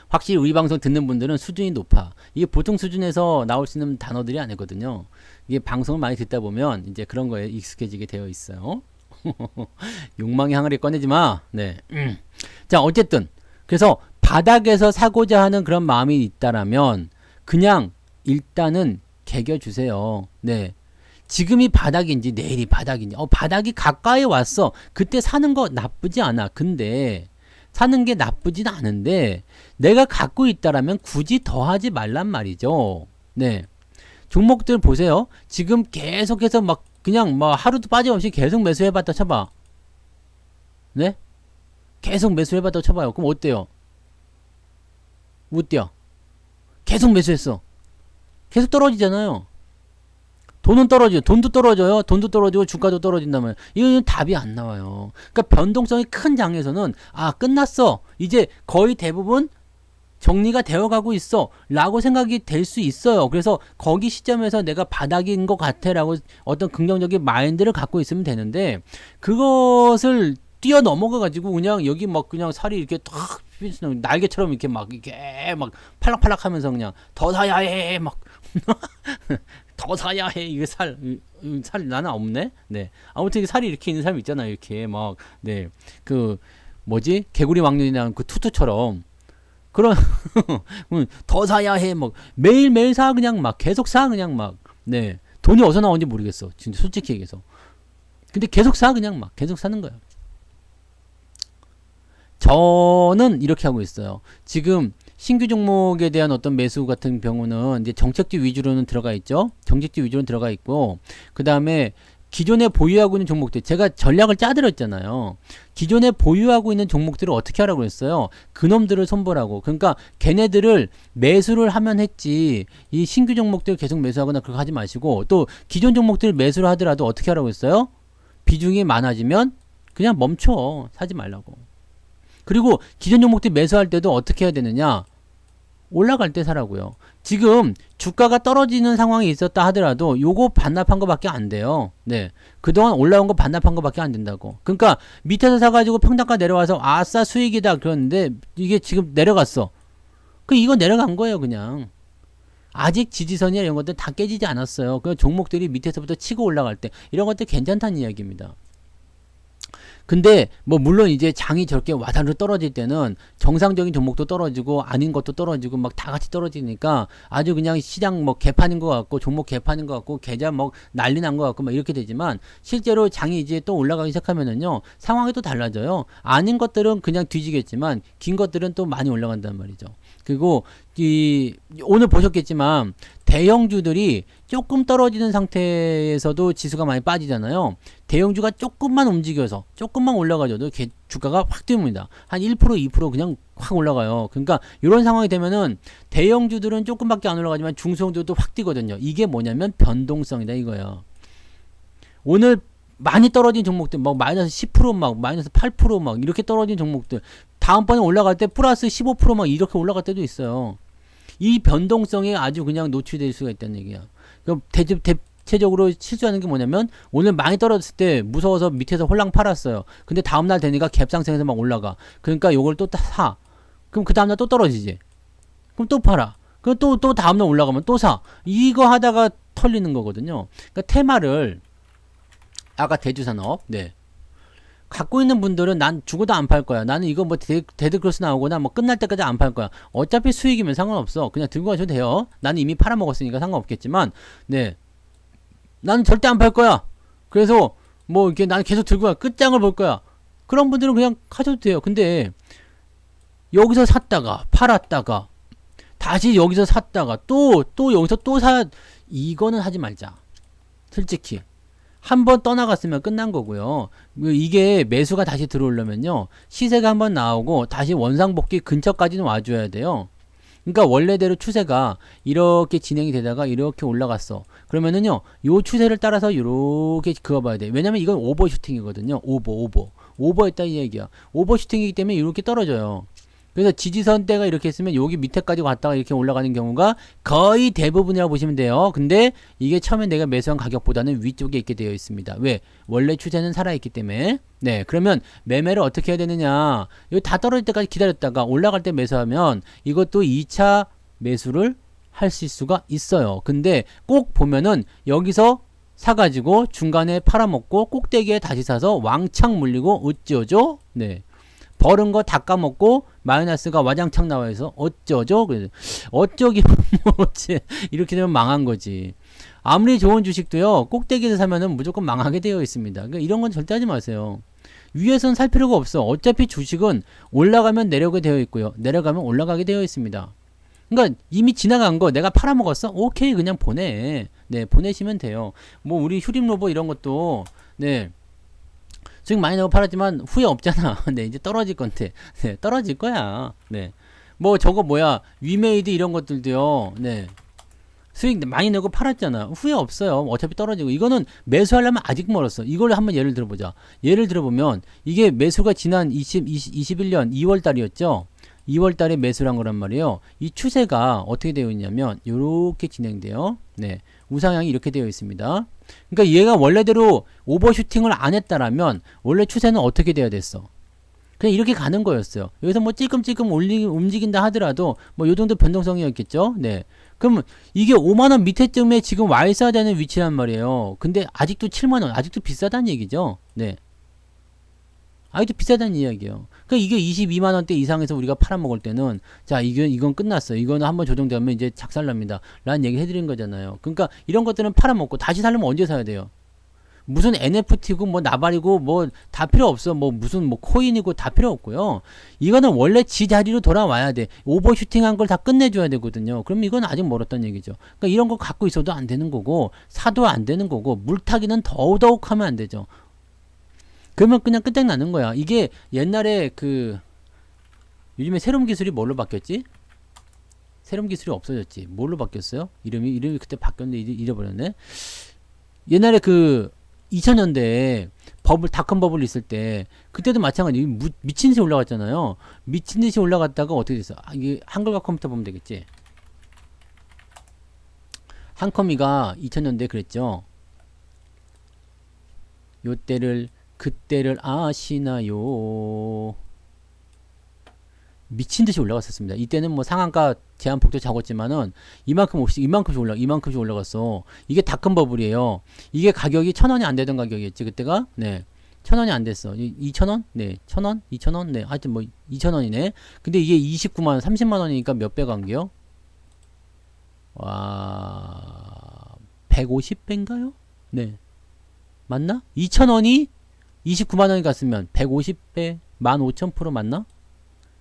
확실히 우리 방송 듣는 분들은 수준이 높아. 이게 보통 수준에서 나올 수 있는 단어들이 아니거든요. 이게 방송을 많이 듣다 보면 이제 그런 거에 익숙해지게 되어 있어요. 욕망의 항아리 꺼내지 마. 네. 자, 어쨌든 그래서 바닥에서 사고자 하는 그런 마음이 있다라면 그냥 일단은 개겨주세요. 네. 지금이 바닥인지 내일이 바닥인지 바닥이 가까이 왔어. 그때 사는 거 나쁘지 않아. 근데 사는 게 나쁘진 않은데 내가 갖고 있다라면 굳이 더 하지 말란 말이죠. 네. 종목들 보세요. 지금 계속해서 막 그냥 뭐 하루도 빠짐없이 계속 매수해봤다 쳐봐. 네? 계속 매수해봤다 쳐봐요. 그럼 어때요? 못 뛰어. 계속 매수했어. 계속 떨어지잖아요. 돈은 떨어져요. 돈도 떨어져요. 돈도 떨어지고 주가도 떨어진다면 이거는 답이 안 나와요. 그러니까 변동성이 큰 장에서는 끝났어. 이제 거의 대부분 정리가 되어가고 있어 라고 생각이 될 수 있어요. 그래서 거기 시점에서 내가 바닥인 것 같아 라고 어떤 긍정적인 마인드를 갖고 있으면 되는데 그것을 뛰어 넘어가가지고 그냥 여기 막 그냥 살이 이렇게 탁 날개처럼 이렇게 막 팔락팔락 하면서 그냥 더 사야 해 막 더 사야 해. 이게 살 나는 없네. 네. 아무튼 살이 이렇게 있는 사람 있잖아요. 이렇게 막 네. 그 뭐지? 개구리 왕년이나 그 투투처럼 그런 더 사야 해. 막 매일매일 사 그냥 막 계속 사 그냥 막 네. 돈이 어디서 나오는지 모르겠어. 진짜 솔직히 얘기해서. 근데 계속 사 그냥 막 계속 사는 거야. 저는 이렇게 하고 있어요. 지금 신규 종목에 대한 어떤 매수 같은 경우는 이제 정책지 위주로는 들어가 있죠. 정책지 위주로는 들어가 있고, 그 다음에 기존에 보유하고 있는 종목들, 제가 전략을 짜드렸잖아요. 기존에 보유하고 있는 종목들을 어떻게 하라고 했어요? 그놈들을 손보라고. 그러니까 걔네들을 매수를 하면 했지, 이 신규 종목들 계속 매수하거나 그렇게 하지 마시고, 또 기존 종목들 매수를 하더라도 어떻게 하라고 했어요? 비중이 많아지면 그냥 멈춰. 사지 말라고. 그리고 기존 종목들 매수할 때도 어떻게 해야 되느냐? 올라갈 때 사라고요. 지금 주가가 떨어지는 상황이 있었다 하더라도 요거 반납한 거밖에 안 돼요. 네. 그동안 올라온 거 반납한 거밖에 안 된다고. 그러니까 밑에서 사가지고 평단가 내려와서 아싸 수익이다 그러는데 이게 지금 내려갔어. 이거 내려간 거예요 그냥. 아직 지지선이나 이런 것들 다 깨지지 않았어요. 그 종목들이 밑에서부터 치고 올라갈 때 이런 것들 괜찮다는 이야기입니다. 근데 뭐 물론 이제 장이 저렇게 와다르 떨어질 때는 정상적인 종목도 떨어지고 아닌 것도 떨어지고 막 다 같이 떨어지니까 아주 그냥 시장 뭐 개판인 것 같고 종목 개판인 것 같고 계좌 뭐 난리 난 것 같고 막 이렇게 되지만 실제로 장이 이제 또 올라가기 시작하면은요 상황이 또 달라져요. 아닌 것들은 그냥 뒤지겠지만 긴 것들은 또 많이 올라간단 말이죠. 그리고 오늘 보셨겠지만 대형주들이 조금 떨어지는 상태에서도 지수가 많이 빠지잖아요. 대형주가 조금만 움직여서 조금만 올라가줘도 주가가 확 뜁니다. 한 1%, 2% 그냥 확 올라가요. 그러니까 이런 상황이 되면은 대형주들은 조금밖에 안 올라가지만 중소형주도 확 뛰거든요. 이게 뭐냐면 변동성이다 이거예요. 오늘 많이 떨어진 종목들, 막 마이너스 10%, 막 마이너스 8%막 이렇게 떨어진 종목들, 다음번에 올라갈 때 플러스 15%막 이렇게 올라갈 때도 있어요. 이 변동성에 아주 그냥 노출될 수가 있다는 얘기야. 그럼 대체적으로 실수하는 게 뭐냐면, 오늘 많이 떨어졌을 때 무서워서 밑에서 홀랑 팔았어요. 근데 다음날 되니까 갭상승해서 막 올라가. 그러니까 요걸 또 사. 그럼 그 다음날 또 떨어지지. 그럼 또 팔아. 그럼 또 다음날 올라가면 또 사. 이거 하다가 털리는 거거든요. 그러니까 테마를, 아까 대주산업, 네. 갖고 있는 분들은 난 죽어도 안 팔 거야. 나는 이거 뭐 데드크로스 나오거나 뭐 끝날 때까지 안 팔 거야. 어차피 수익이면 상관없어. 그냥 들고 가셔도 돼요. 나는 이미 팔아먹었으니까 상관없겠지만, 네. 나는 절대 안 팔 거야. 그래서 뭐 이렇게 나는 계속 들고 가. 끝장을 볼 거야. 그런 분들은 그냥 가셔도 돼요. 근데 여기서 샀다가 팔았다가 다시 여기서 샀다가 또 여기서 또 이거는 하지 말자. 솔직히. 한번 떠나갔으면 끝난 거고요. 이게 매수가 다시 들어오려면요. 시세가 한번 나오고 다시 원상복귀 근처까지는 와줘야 돼요. 그러니까 원래대로 추세가 이렇게 진행이 되다가 이렇게 올라갔어. 그러면은요. 요 추세를 따라서 이렇게 그어봐야 돼. 왜냐면 이건 오버슈팅이거든요. 오버했다 이 얘기야. 오버슈팅이기 때문에 이렇게 떨어져요. 그래서 지지선대가 이렇게 했으면 여기 밑에까지 왔다가 이렇게 올라가는 경우가 거의 대부분이라고 보시면 돼요. 근데 이게 처음에 내가 매수한 가격보다는 위쪽에 있게 되어 있습니다. 왜? 원래 추세는 살아있기 때문에. 네, 그러면 매매를 어떻게 해야 되느냐. 여기 다 떨어질 때까지 기다렸다가 올라갈 때 매수하면 이것도 2차 매수를 하실 수가 있어요. 근데 꼭 보면은 여기서 사가지고 중간에 팔아먹고 꼭대기에 다시 사서 왕창 물리고 어쩌죠? 네. 버른 거 다 까먹고 마이너스가 와장창 나와서 어쩌죠? 어쩌기 뭐지? 이렇게 되면 망한 거지. 아무리 좋은 주식도요. 꼭대기에서 사면은 무조건 망하게 되어 있습니다. 그러니까 이런 건 절대 하지 마세요. 위에선 살 필요가 없어. 어차피 주식은 올라가면 내려오게 되어 있고요. 내려가면 올라가게 되어 있습니다. 그러니까 이미 지나간 거 내가 팔아먹었어? 오케이 그냥 보내. 네 보내시면 돼요. 뭐 우리 휴림로버 이런 것도 네 수익 많이 내고 팔았지만 후회 없잖아. 네, 이제 떨어질 건데. 네, 떨어질 거야. 네. 뭐 저거 뭐야. 위메이드 이런 것들도요. 네. 수익 많이 내고 팔았잖아. 후회 없어요. 어차피 떨어지고. 이거는 매수하려면 아직 멀었어. 이걸 한번 예를 들어보자. 예를 들어보면 이게 매수가 지난 21년 2월 달이었죠. 2월 달에 매수를 한 거란 말이에요. 이 추세가 어떻게 되어 있냐면 요렇게 진행돼요. 네. 우상향이 이렇게 되어 있습니다. 그러니까 얘가 원래대로 오버슈팅을 안 했다라면 원래 추세는 어떻게 돼야 됐어? 그냥 이렇게 가는 거였어요. 여기서 뭐 찔끔찔끔 움직인다 하더라도 뭐 요 정도 변동성이었겠죠? 네. 그럼 이게 5만원 밑에쯤에 지금 와 있어야 되는 위치란 말이에요. 근데 아직도 7만원, 아직도 비싸다는 얘기죠? 네. 아직도 비싸다는 이야기예요. 그러니까 이게 22만원대 이상에서 우리가 팔아먹을 때는 자 이건 끝났어. 이거는 한번 조정되면 이제 작살납니다. 라는 얘기 해드린 거잖아요. 그러니까 이런 것들은 팔아먹고 다시 살려면 언제 사야 돼요? 무슨 NFT고 뭐 나발이고 뭐 다 필요 없어. 뭐 무슨 뭐 코인이고 다 필요 없고요. 이거는 원래 지 자리로 돌아와야 돼. 오버슈팅한 걸 다 끝내줘야 되거든요. 그럼 이건 아직 멀었다는 얘기죠. 그러니까 이런 거 갖고 있어도 안 되는 거고 사도 안 되는 거고 물타기는 더더욱 하면 안 되죠. 그러면 그냥 끝장나는 거야. 이게 옛날에 요즘에 새로운 기술이 뭘로 바뀌었지? 새로운 기술이 없어졌지. 뭘로 바뀌었어요? 이름이 그때 바뀌었는데 잃어버렸네. 옛날에 2000년대에 닷컴 버블 있을 때 그때도 마찬가지 미친 듯이 올라갔잖아요. 미친 듯이 올라갔다가 어떻게 됐어? 이게 한글과 컴퓨터 보면 되겠지. 한컴이가 2000년대에 그랬죠. 그때를 아시나요? 미친듯이 올라갔었습니다. 이때는 뭐 상한가 제한폭도 작았지만은 이만큼씩 올라갔어. 이게 닷컴 버블이에요. 이게 가격이 1000원이 안 되던 가격이었지 그때가. 네. 1000원이 안 됐어. 2000원? 네. 1000원? 2000원? 네. 하여튼 뭐 2000원이네. 근데 이게 29만원, 30만원이니까 몇 배 간게요? 와, 150배인가요? 네. 맞나? 2000원이 29만원이 갔으면 150배 15,000% 맞나?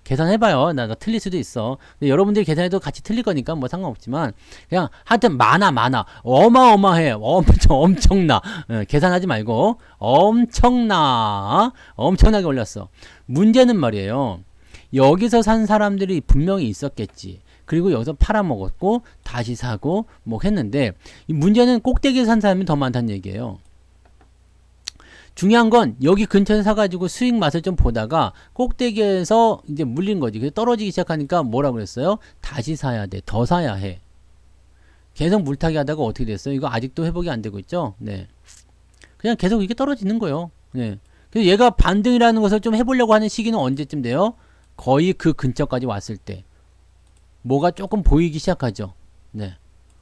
계산해봐요. 나 틀릴 수도 있어. 근데 여러분들이 계산해도 같이 틀릴 거니까 뭐 상관없지만 그냥 하여튼 많아 어마어마해. 엄청나. 계산하지 말고 엄청나게 올랐어. 문제는 말이에요. 여기서 산 사람들이 분명히 있었겠지. 그리고 여기서 팔아먹었고 다시 사고 뭐 했는데 이 문제는 꼭대기에서 산 사람이 더 많다는 얘기예요. 중요한 건 여기 근처에 사가지고 수익 맛을 좀 보다가 꼭대기에서 이제 물린 거지. 그래서 떨어지기 시작하니까 뭐라 그랬어요? 다시 사야 돼. 더 사야 해. 계속 물타기 하다가 어떻게 됐어요? 이거 아직도 회복이 안 되고 있죠? 네. 그냥 계속 이게 떨어지는 거예요. 네. 그래서 얘가 반등이라는 것을 좀 해보려고 하는 시기는 언제쯤 돼요? 거의 그 근처까지 왔을 때. 뭐가 조금 보이기 시작하죠. 네.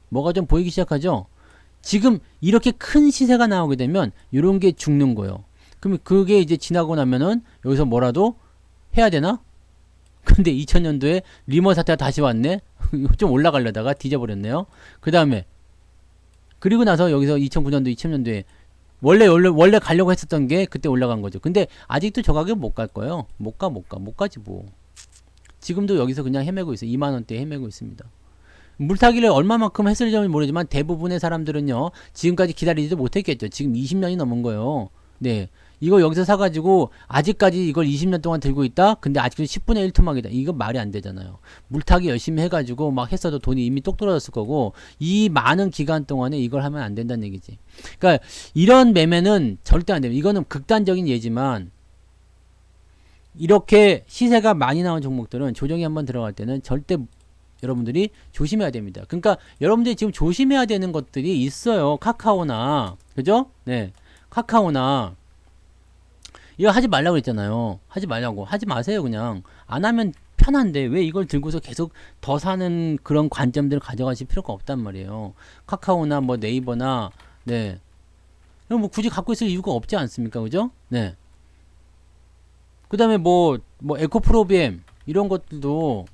뭐가 좀 보이기 시작하죠. 지금 이렇게 큰 시세가 나오게 되면 이런 게 죽는 거예요. 그럼 그게 이제 지나고 나면은 여기서 뭐라도 해야 되나? 근데 2000년도에 리먼 사태가 다시 왔네. 좀 올라가려다가 뒤져버렸네요. 그 다음에 그리고 나서 여기서 2009년도 2000년도에 원래 가려고 했었던 게 그때 올라간 거죠. 근데 아직도 저 가격 못 갈 거예요. 못 가지 뭐. 지금도 여기서 그냥 헤매고 있어요. 2만원대에 헤매고 있습니다. 물타기를 얼마만큼 했을지 모르지만 대부분의 사람들은요, 지금까지 기다리지도 못했겠죠. 지금 20년이 넘은 거예요. 네. 이거 여기서 사가지고, 아직까지 이걸 20년 동안 들고 있다? 근데 아직도 10분의 1 토막이다. 이거 말이 안 되잖아요. 물타기 열심히 해가지고 막 했어도 돈이 이미 똑 떨어졌을 거고, 이 많은 기간 동안에 이걸 하면 안 된다는 얘기지. 그러니까, 이런 매매는 절대 안 됩니다. 이거는 극단적인 예지만, 이렇게 시세가 많이 나온 종목들은 조정이 한번 들어갈 때는 절대 여러분들이 조심해야 됩니다. 그러니까 여러분들이 지금 조심해야 되는 것들이 있어요. 카카오나, 그죠? 네. 카카오나, 이거 하지 말라고 했잖아요. 하지 말라고. 하지 마세요, 그냥. 안 하면 편한데, 왜 이걸 들고서 계속 더 사는 그런 관점들을 가져가실 필요가 없단 말이에요. 카카오나, 뭐 네이버나, 네. 뭐 굳이 갖고 있을 이유가 없지 않습니까? 그죠? 네. 그 다음에 에코프로비엠, 이런 것들도,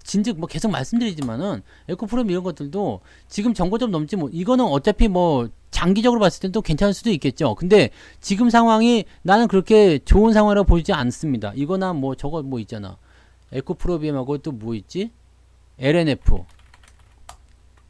진즉 계속 말씀드리지만은 에코프롬 이런 것들도 지금 정고점 넘지 이거는 어차피 장기적으로 봤을 땐 또 괜찮을 수도 있겠죠. 근데 지금 상황이 나는 그렇게 좋은 상황이라고 보지 않습니다. 이거나 저거 있잖아. 에코프로비엠하고 또 뭐 있지? LNF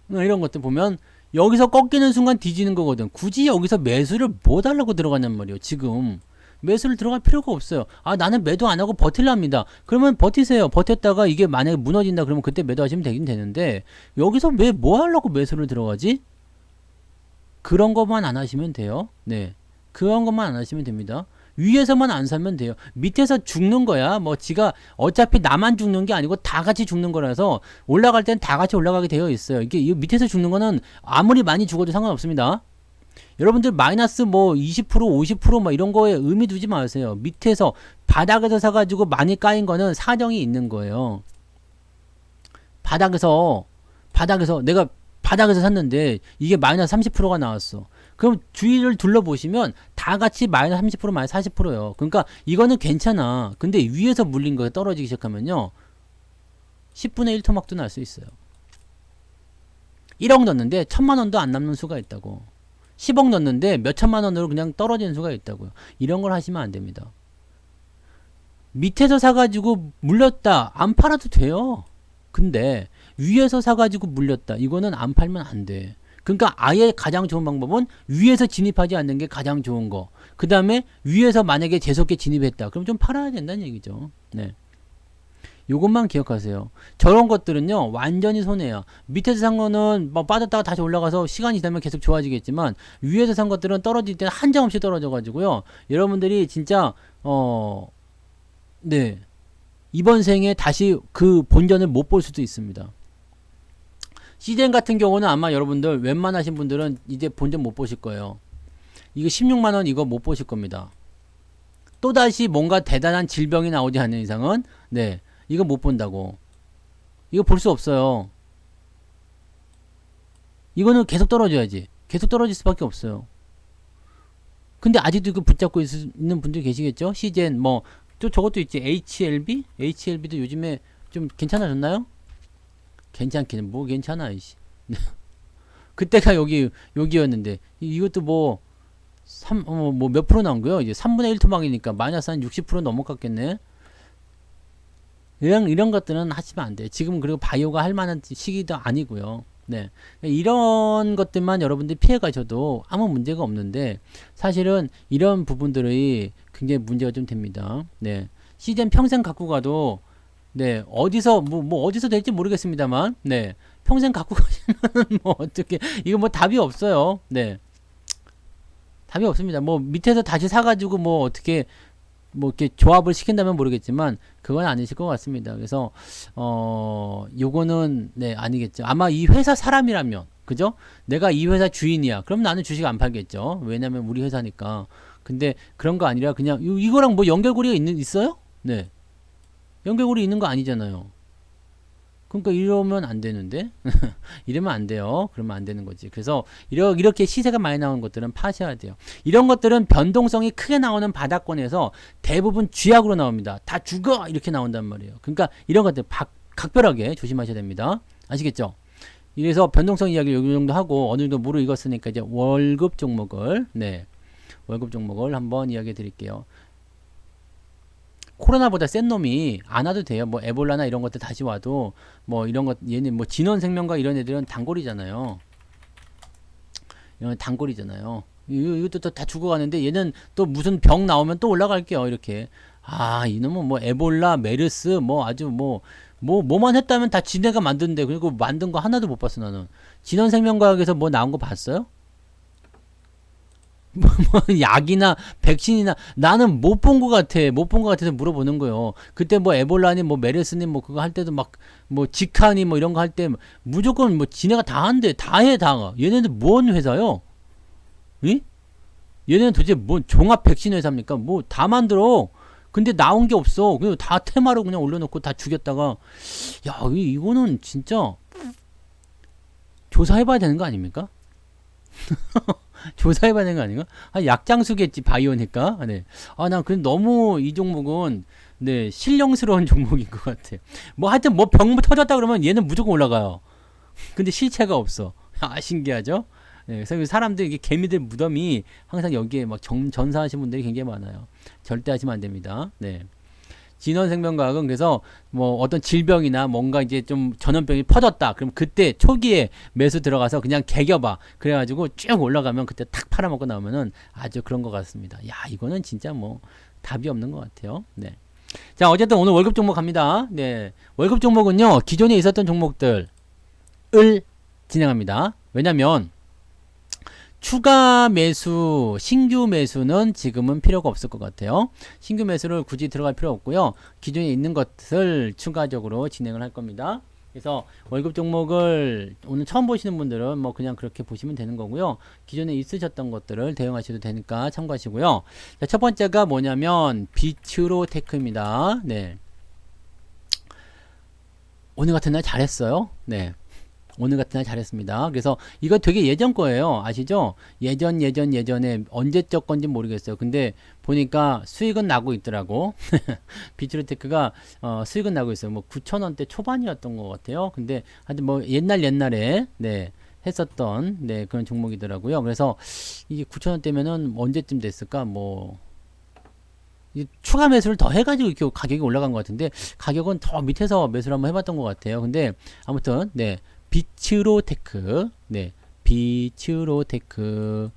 이런 것들 보면 여기서 꺾이는 순간 뒤지는 거거든. 굳이 여기서 매수를 못 하려고 들어가냔 말이에요. 지금 매수를 들어갈 필요가 없어요. 아, 나는 매도 안 하고 버틸랍니다. 그러면 버티세요. 버텼다가 이게 만약에 무너진다 그러면 그때 매도하시면 되긴 되는데, 여기서 왜 뭐 하려고 매수를 들어가지? 그런 것만 안 하시면 돼요. 네. 그런 것만 안 하시면 됩니다. 위에서만 안 사면 돼요. 밑에서 죽는 거야. 지가 어차피 나만 죽는 게 아니고 다 같이 죽는 거라서 올라갈 땐 다 같이 올라가게 되어 있어요. 이게 이 밑에서 죽는 거는 아무리 많이 죽어도 상관없습니다. 여러분들 마이너스 20% 50% 이런 거에 의미 두지 마세요. 밑에서 바닥에서 사가지고 많이 까인 거는 사정이 있는 거예요. 바닥에서 내가 바닥에서 샀는데 이게 마이너스 30%가 나왔어. 그럼 주위를 둘러보시면 다 같이 마이너스 30% 마이너스 40%예요. 그러니까 이거는 괜찮아. 근데 위에서 물린 거에 떨어지기 시작하면요, 10분의 1 토막도 날 수 있어요. 1억 넣었는데 1000만 원도 안 남는 수가 있다고. 10억 넣었는데 몇 천만 원으로 그냥 떨어지는 수가 있다고요. 이런 걸 하시면 안 됩니다. 밑에서 사가지고 물렸다. 안 팔아도 돼요. 근데 위에서 사가지고 물렸다. 이거는 안 팔면 안 돼. 그러니까 아예 가장 좋은 방법은 위에서 진입하지 않는 게 가장 좋은 거. 그 다음에 위에서 만약에 재수없게 진입했다. 그럼 좀 팔아야 된다는 얘기죠. 네. 요것만 기억하세요. 저런 것들은요, 완전히 손해야. 밑에서 산 거는 빠졌다가 다시 올라가서 시간이 지나면 계속 좋아지겠지만, 위에서 산 것들은 떨어질 때는 한정없이 떨어져가지고요, 여러분들이 진짜 네, 이번 생에 다시 그 본전을 못 볼 수도 있습니다. 시젠 같은 경우는 아마 여러분들 웬만하신 분들은 이제 본전 못 보실 거예요. 이거 16만원 이거 못 보실 겁니다. 또다시 뭔가 대단한 질병이 나오지 않는 이상은, 네, 이거 못 본다고. 이거 볼 수 없어요. 이거는 계속 떨어져야지. 계속 떨어질 수밖에 없어요. 근데 아직도 이거 붙잡고 있는 분들 계시겠죠? 시젠 또 저것도 있지. HLB? HLB도 요즘에 좀 괜찮아졌나요? 괜찮긴 괜찮아 이씨. 그때가 여기였는데 이것도 몇 프로 나온 거요? 이제 3분의 1 토막이니까 마이너스 한 60% 넘어갔겠네. 이런 것들은 하시면 안 돼요. 지금 그리고 바이오가 할 만한 시기도 아니고요. 네. 이런 것들만 여러분들이 피해 가셔도 아무 문제가 없는데, 사실은 이런 부분들이 굉장히 문제가 좀 됩니다. 네. 시젠 평생 갖고 가도, 네, 어디서 어디서 될지 모르겠습니다만, 네, 평생 갖고 가시면 어떻게, 이거 답이 없어요. 네. 답이 없습니다. 뭐 밑에서 다시 사가지고 뭐 어떻게 뭐 이렇게 조합을 시킨다면 모르겠지만 그건 아니실 것 같습니다. 그래서 요거는 네 아니겠죠. 아마 이 회사 사람이라면 그죠? 내가 이 회사 주인이야. 그럼 나는 주식 안 팔겠죠. 왜냐면 우리 회사니까. 근데 그런 거 아니라 그냥 이거랑 뭐 연결고리가 있어요? 네. 연결고리 있는 거 아니잖아요. 그러니까 이러면 안 되는데 이러면 안 돼요. 그러면 안 되는 거지. 그래서 이렇게 시세가 많이 나오는 것들은 파셔야 돼요. 이런 것들은 변동성이 크게 나오는 바닥권에서 대부분 쥐약으로 나옵니다. 다 죽어 이렇게 나온단 말이에요. 그러니까 이런 것들 각별하게 조심하셔야 됩니다. 아시겠죠? 이래서 변동성 이야기를 이 정도 하고 어느 정도 무르 익었으니까 이제 월급 종목을 월급 종목을 한번 이야기해 드릴게요. 코로나보다 센 놈이 안 와도 돼요. 뭐 에볼라나 이런 것들 다시 와도 뭐 이런 것 얘는 뭐 진원생명과 이런 애들은 단골이잖아요. 이런 단골이잖아요. 이것도 다 죽어가는데 얘는 또 무슨 병 나오면 또 올라갈게요. 이렇게. 아 이놈은 뭐 에볼라, 메르스 뭐 아주 뭐만 했다면 다 지네가 만든데 그리고 만든 거 하나도 못 봤어 나는. 진원생명과학에서 뭐 나온 거 봤어요? 뭐 약이나 백신이나 나는 못 본 것 같아. 못 본 것 같아서 물어보는 거예요. 그때 뭐 에볼라니 뭐 메르스니 뭐 그거 할 때도 막 뭐 지카니 뭐 이런 거 할 때 무조건 뭐 지네가 다 한대. 다 해 다. 얘네들 뭔 회사요? 응? 얘네는 도대체 뭔 종합 백신 회사입니까? 뭐 다 만들어. 근데 나온 게 없어. 그냥 다 테마로 그냥 올려놓고 다 죽였다가 야 이거는 진짜 조사해봐야 되는 거 아닙니까? 조사해봐야 되는 거 아닌가? 아, 약장수겠지, 바이오니까. 네. 아, 난 그냥 너무 이 종목은, 네, 신령스러운 종목인 것 같아. 뭐 하여튼 뭐 병 터졌다 그러면 얘는 무조건 올라가요. 근데 실체가 없어. 아, 신기하죠? 네, 그래서 사람들, 이게 개미들 무덤이 항상 여기에 막 전사하신 분들이 굉장히 많아요. 절대 하시면 안 됩니다. 네. 진원생명과학은 그래서 뭐 어떤 질병이나 뭔가 이제 좀 전염병이 퍼졌다. 그럼 그때 초기에 매수 들어가서 그냥 개겨봐. 그래가지고 쭉 올라가면 그때 탁 팔아먹고 나오면은 아주 그런 것 같습니다. 야, 이거는 진짜 뭐 답이 없는 것 같아요. 네. 자, 어쨌든 오늘 월급 종목 갑니다. 네. 월급 종목은요, 기존에 있었던 종목들을 진행합니다. 왜냐면 추가 매수, 신규 매수는 지금은 필요가 없을 것 같아요. 신규 매수를 굳이 들어갈 필요 없고요. 기존에 있는 것을 추가적으로 진행을 할 겁니다. 그래서 월급 종목을 오늘 처음 보시는 분들은 뭐 그냥 그렇게 보시면 되는 거고요. 기존에 있으셨던 것들을 대응하셔도 되니까 참고하시고요. 자, 첫 번째가 뭐냐면 비츠로테크입니다. 네. 오늘 같은 날 잘했어요. 네. 오늘 같은 날 잘했습니다. 그래서 이거 되게 예전 거예요. 아시죠? 예전에 언제적 건지 모르겠어요. 근데 보니까 수익은 나고 있더라고. 비츠로테크가 수익은 나고 있어요. 뭐 9,000원대 초반이었던 것 같아요. 근데 하여튼 뭐 옛날에 네 했었던 네 그런 종목이더라고요. 그래서 이게 9,000원대면은 언제쯤 됐을까? 뭐 추가 매수를 더 해가지고 이렇게 가격이 올라간 것 같은데 가격은 더 밑에서 매수를 한번 해봤던 것 같아요. 근데 아무튼 네. 비츠로테크, 네, 비츠로테크.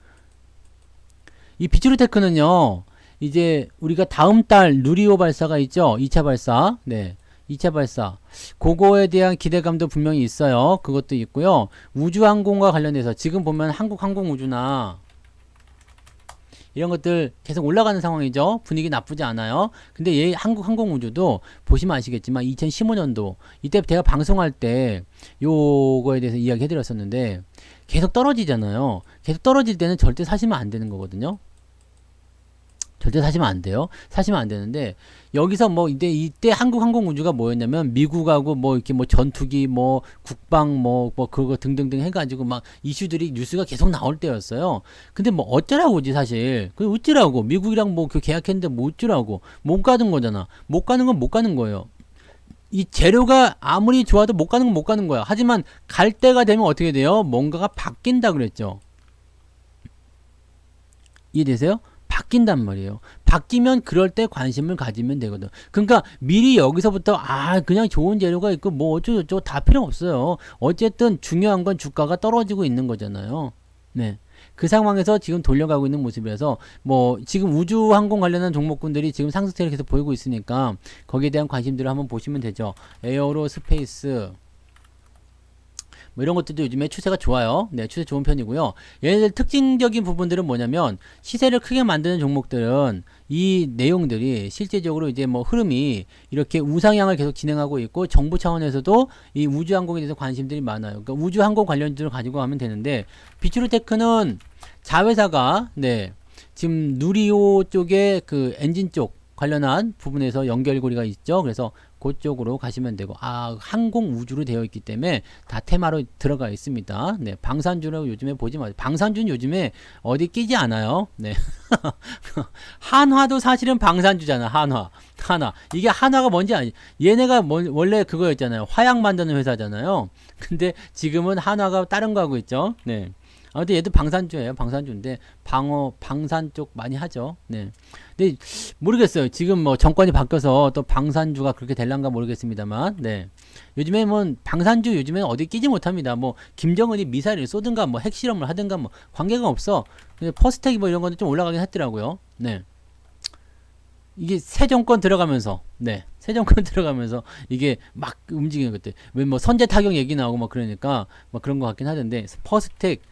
이 비츠로테크는요, 이제 우리가 다음 달 누리호 발사가 있죠? 2차 발사, 네, 2차 발사. 그거에 대한 기대감도 분명히 있어요. 그것도 있고요. 우주항공과 관련해서 지금 보면 한국항공우주나 이런 것들 계속 올라가는 상황이죠. 분위기 나쁘지 않아요. 근데 얘 한국항공우주도 보시면 아시겠지만 2015년도 이때 제가 방송할 때 요거에 대해서 이야기 해드렸었는데 계속 떨어지잖아요. 계속 떨어질 때는 절대 사시면 안 되는 거거든요. 절대 사시면 안 돼요. 사시면 안 되는데 여기서 뭐 이때 한국항공우주가 뭐였냐면 미국하고 뭐 이렇게 뭐 전투기 뭐 국방 뭐 그거 등등등 해가지고 막 이슈들이 뉴스가 계속 나올 때였어요. 근데 뭐 어쩌라고지 사실. 그 어쩌라고 미국이랑 뭐 그 계약했는데 뭐 어쩌라고 못 가는 거잖아. 못 가는 건 못 가는 거예요. 이 재료가 아무리 좋아도 못 가는 건 못 가는 거야. 하지만 갈 때가 되면 어떻게 돼요? 뭔가가 바뀐다 그랬죠. 이해되세요? 바뀐단 말이에요. 바뀌면 그럴 때 관심을 가지면 되거든. 그러니까 미리 여기서부터 그냥 좋은 재료가 있고 뭐 어쩌고저쩌고 다 필요 없어요. 어쨌든 중요한 건 주가가 떨어지고 있는 거잖아요. 네. 그 상황에서 지금 돌려가고 있는 모습이라서 뭐 지금 우주항공 관련한 종목군들이 지금 상승세를 계속 보이고 있으니까 거기에 대한 관심들을 한번 보시면 되죠. 에어로스페이스 뭐 이런 것들도 요즘에 추세가 좋아요. 네, 추세 좋은 편이고요. 얘네들 특징적인 부분들은 뭐냐면 시세를 크게 만드는 종목들은 이 내용들이 실제적으로 이제 뭐 흐름이 이렇게 우상향을 계속 진행하고 있고 정부 차원에서도 이 우주항공에 대해서 관심들이 많아요. 그러니까 우주항공 관련주를 가지고 가면 되는데 비추르테크는 자회사가 네, 지금 누리호 쪽에 그 엔진 쪽 관련한 부분에서 연결고리가 있죠. 그래서 그쪽으로 가시면 되고 항공 우주로 되어 있기 때문에 다 테마로 들어가 있습니다. 네, 방산주라고 요즘에 보지 마세요. 방산주는 요즘에 어디 끼지 않아요. 네. 한화도 사실은 방산주잖아. 한화 이게 한화가 뭔지 아니, 얘네가 원래 그거였잖아요. 화약 만드는 회사잖아요. 근데 지금은 한화가 다른 거 하고 있죠. 네. 아무튼 얘도 방산주예요. 방산주인데 방산 쪽 많이 하죠. 네. 근데 모르겠어요. 지금 뭐 정권이 바뀌어서 또 방산주가 그렇게 될란가 모르겠습니다만, 네. 요즘에 뭐 방산주 요즘에 어디 끼지 못합니다. 뭐 김정은이 미사일을 쏘든가 뭐 핵실험을 하든가 뭐 관계가 없어. 근데 퍼스텍이 뭐 이런 것도 좀 올라가긴 했더라고요. 네. 이게 새 정권 들어가면서, 네, 새 정권 들어가면서 이게 막 움직이는 것들, 왜 뭐 선제 타격 얘기 나오고 막 그러니까 막 그런 것 같긴 하던데, 퍼스텍,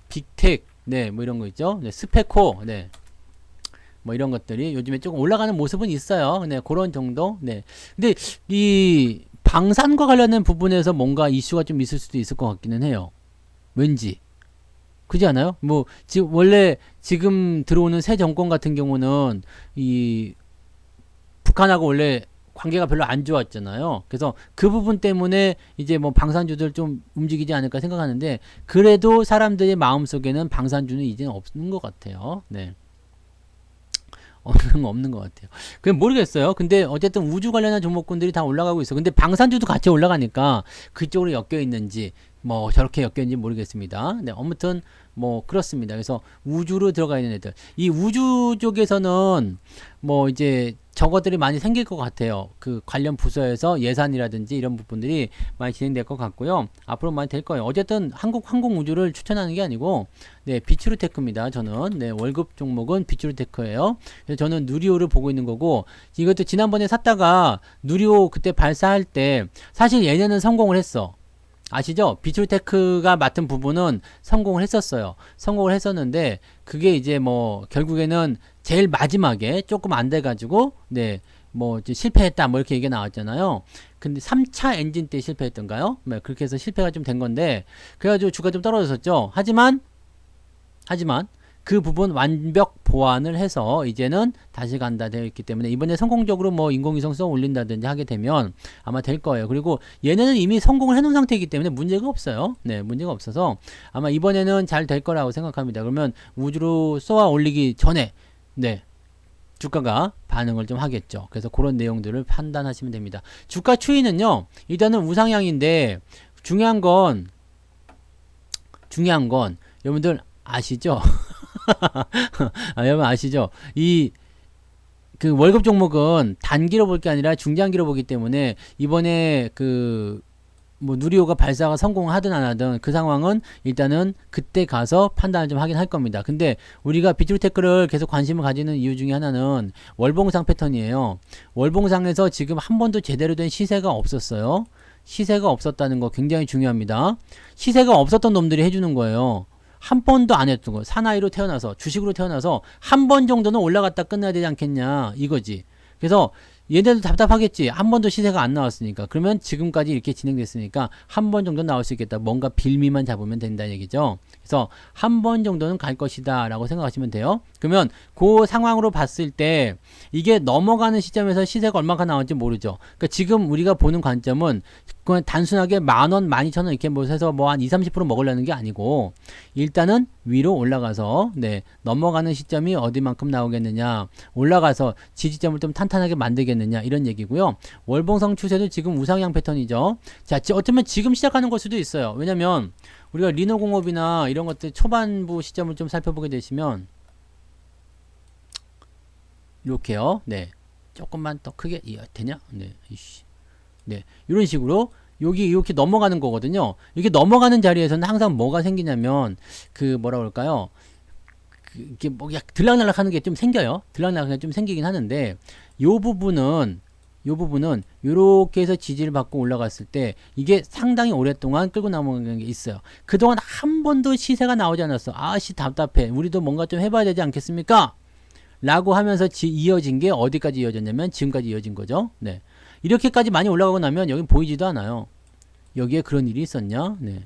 빅텍, 네, 뭐 이런 거 있죠. 네, 스페코, 네, 뭐 이런 것들이 요즘에 조금 올라가는 모습은 있어요. 네, 그런 정도. 네, 근데 이 방산과 관련된 부분에서 뭔가 이슈가 좀 있을 수도 있을 것 같기는 해요. 왠지. 그지 않아요? 뭐, 지금, 원래, 지금 들어오는 새 정권 같은 경우는, 이, 북한하고 원래 관계가 별로 안 좋았잖아요. 그래서 그 부분 때문에 이제 뭐 방산주들 좀 움직이지 않을까 생각하는데, 그래도 사람들의 마음속에는 방산주는 이제는 없는 것 같아요. 네. 없는 것 같아요. 그냥 모르겠어요. 근데 어쨌든 우주 관련한 종목군들이 다 올라가고 있어. 근데 방산주도 같이 올라가니까 그쪽으로 엮여 있는지 뭐 저렇게 엮여 있는지 모르겠습니다. 네, 아무튼 뭐 그렇습니다. 그래서 우주로 들어가 있는 애들. 이 우주 쪽에서는 뭐 이제 저것들이 많이 생길 것 같아요. 그 관련 부서에서 예산이라든지 이런 부분들이 많이 진행될 것 같고요. 앞으로 많이 될 거예요. 어쨌든 한국 항공우주를 추천하는 게 아니고, 네, 비추르테크입니다. 저는, 네, 월급 종목은 비추르테크예요. 그래서 저는 누리호를 보고 있는 거고, 이것도 지난번에 샀다가 누리호 그때 발사할 때, 사실 얘네는 성공을 했어. 아시죠? 비추테크가 맡은 부분은 성공을 했었어요. 성공을 했었는데 그게 이제 뭐 결국에는 제일 마지막에 조금 안 돼가지고 네, 뭐 이제 실패했다 뭐 이렇게 얘기가 나왔잖아요. 근데 3차 엔진 때 실패했던가요? 네, 그렇게 해서 실패가 좀 된 건데 그래가지고 주가 좀 떨어졌었죠. 하지만 그 부분 완벽 보완을 해서 이제는 다시 간다 되어 있기 때문에 이번에 성공적으로 뭐 인공위성 쏘 올린다든지 하게 되면 아마 될 거예요. 그리고 얘네는 이미 성공을 해놓은 상태이기 때문에 문제가 없어요. 네, 문제가 없어서 아마 이번에는 잘 될 거라고 생각합니다. 그러면 우주로 쏘아 올리기 전에 네, 주가가 반응을 좀 하겠죠. 그래서 그런 내용들을 판단하시면 됩니다. 주가 추이는요, 일단은 우상향인데 중요한 건 여러분들 아시죠? 여러분 아시죠? 그 월급 종목은 단기로 볼 게 아니라 중장기로 보기 때문에 이번에 그 뭐 누리호가 발사가 성공하든 안 하든 그 상황은 일단은 그때 가서 판단을 좀 하긴 할 겁니다. 근데 우리가 비트루테크를 계속 관심을 가지는 이유 중에 하나는 월봉상 패턴이에요. 월봉상에서 지금 한 번도 제대로 된 시세가 없었어요. 시세가 없었다는 거 굉장히 중요합니다. 시세가 없었던 놈들이 해주는 거예요. 한 번도 안 했던 거. 사나이로 태어나서, 주식으로 태어나서 한 번 정도는 올라갔다 끝나야 되지 않겠냐, 이거지. 그래서 얘네들 답답하겠지. 한 번도 시세가 안 나왔으니까. 그러면 지금까지 이렇게 진행됐으니까 한 번 정도 나올 수 있겠다. 뭔가 빌미만 잡으면 된다는 얘기죠. 그래서 한 번 정도는 갈 것이다 라고 생각하시면 돼요. 그러면 그 상황으로 봤을 때 이게 넘어가는 시점에서 시세가 얼마나 나올지 모르죠. 그러니까 지금 우리가 보는 관점은 그냥 단순하게 10,000원, 12,000원 이렇게 뭐 해서 뭐 한 20-30% 먹으려는 게 아니고 일단은 위로 올라가서 네, 넘어가는 시점이 어디만큼 나오겠느냐, 올라가서 지지점을 좀 탄탄하게 만들겠느냐 이런 얘기고요. 월봉상 추세도 지금 우상향 패턴이죠. 자, 어쩌면 지금 시작하는 걸 수도 있어요. 왜냐면 우리가 리노공업이나 이런 것들 초반부 시점을 좀 살펴보게 되시면 이렇게요. 네, 조금만 더 크게 되냐? 네, 이씨. 네, 이런 식으로 여기 이렇게 넘어가는 거거든요. 이렇게 넘어가는 자리에서는 항상 뭐가 생기냐면 그 뭐라 그럴까요? 이게 뭐 들락날락 하는 게 좀 생겨요. 들락날락 좀 생기긴 하는데 요 부분은 요 부분은 요렇게 해서 지지를 받고 올라갔을 때 이게 상당히 오랫동안 끌고 나오는 게 있어요. 그동안 한 번도 시세가 나오지 않았어. 아씨 답답해. 우리도 뭔가 좀 해봐야 되지 않겠습니까? 라고 하면서 이어진 게 어디까지 이어졌냐면 지금까지 이어진 거죠. 네. 이렇게까지 많이 올라가고 나면 여기 보이지도 않아요. 여기에 그런 일이 있었냐? 네.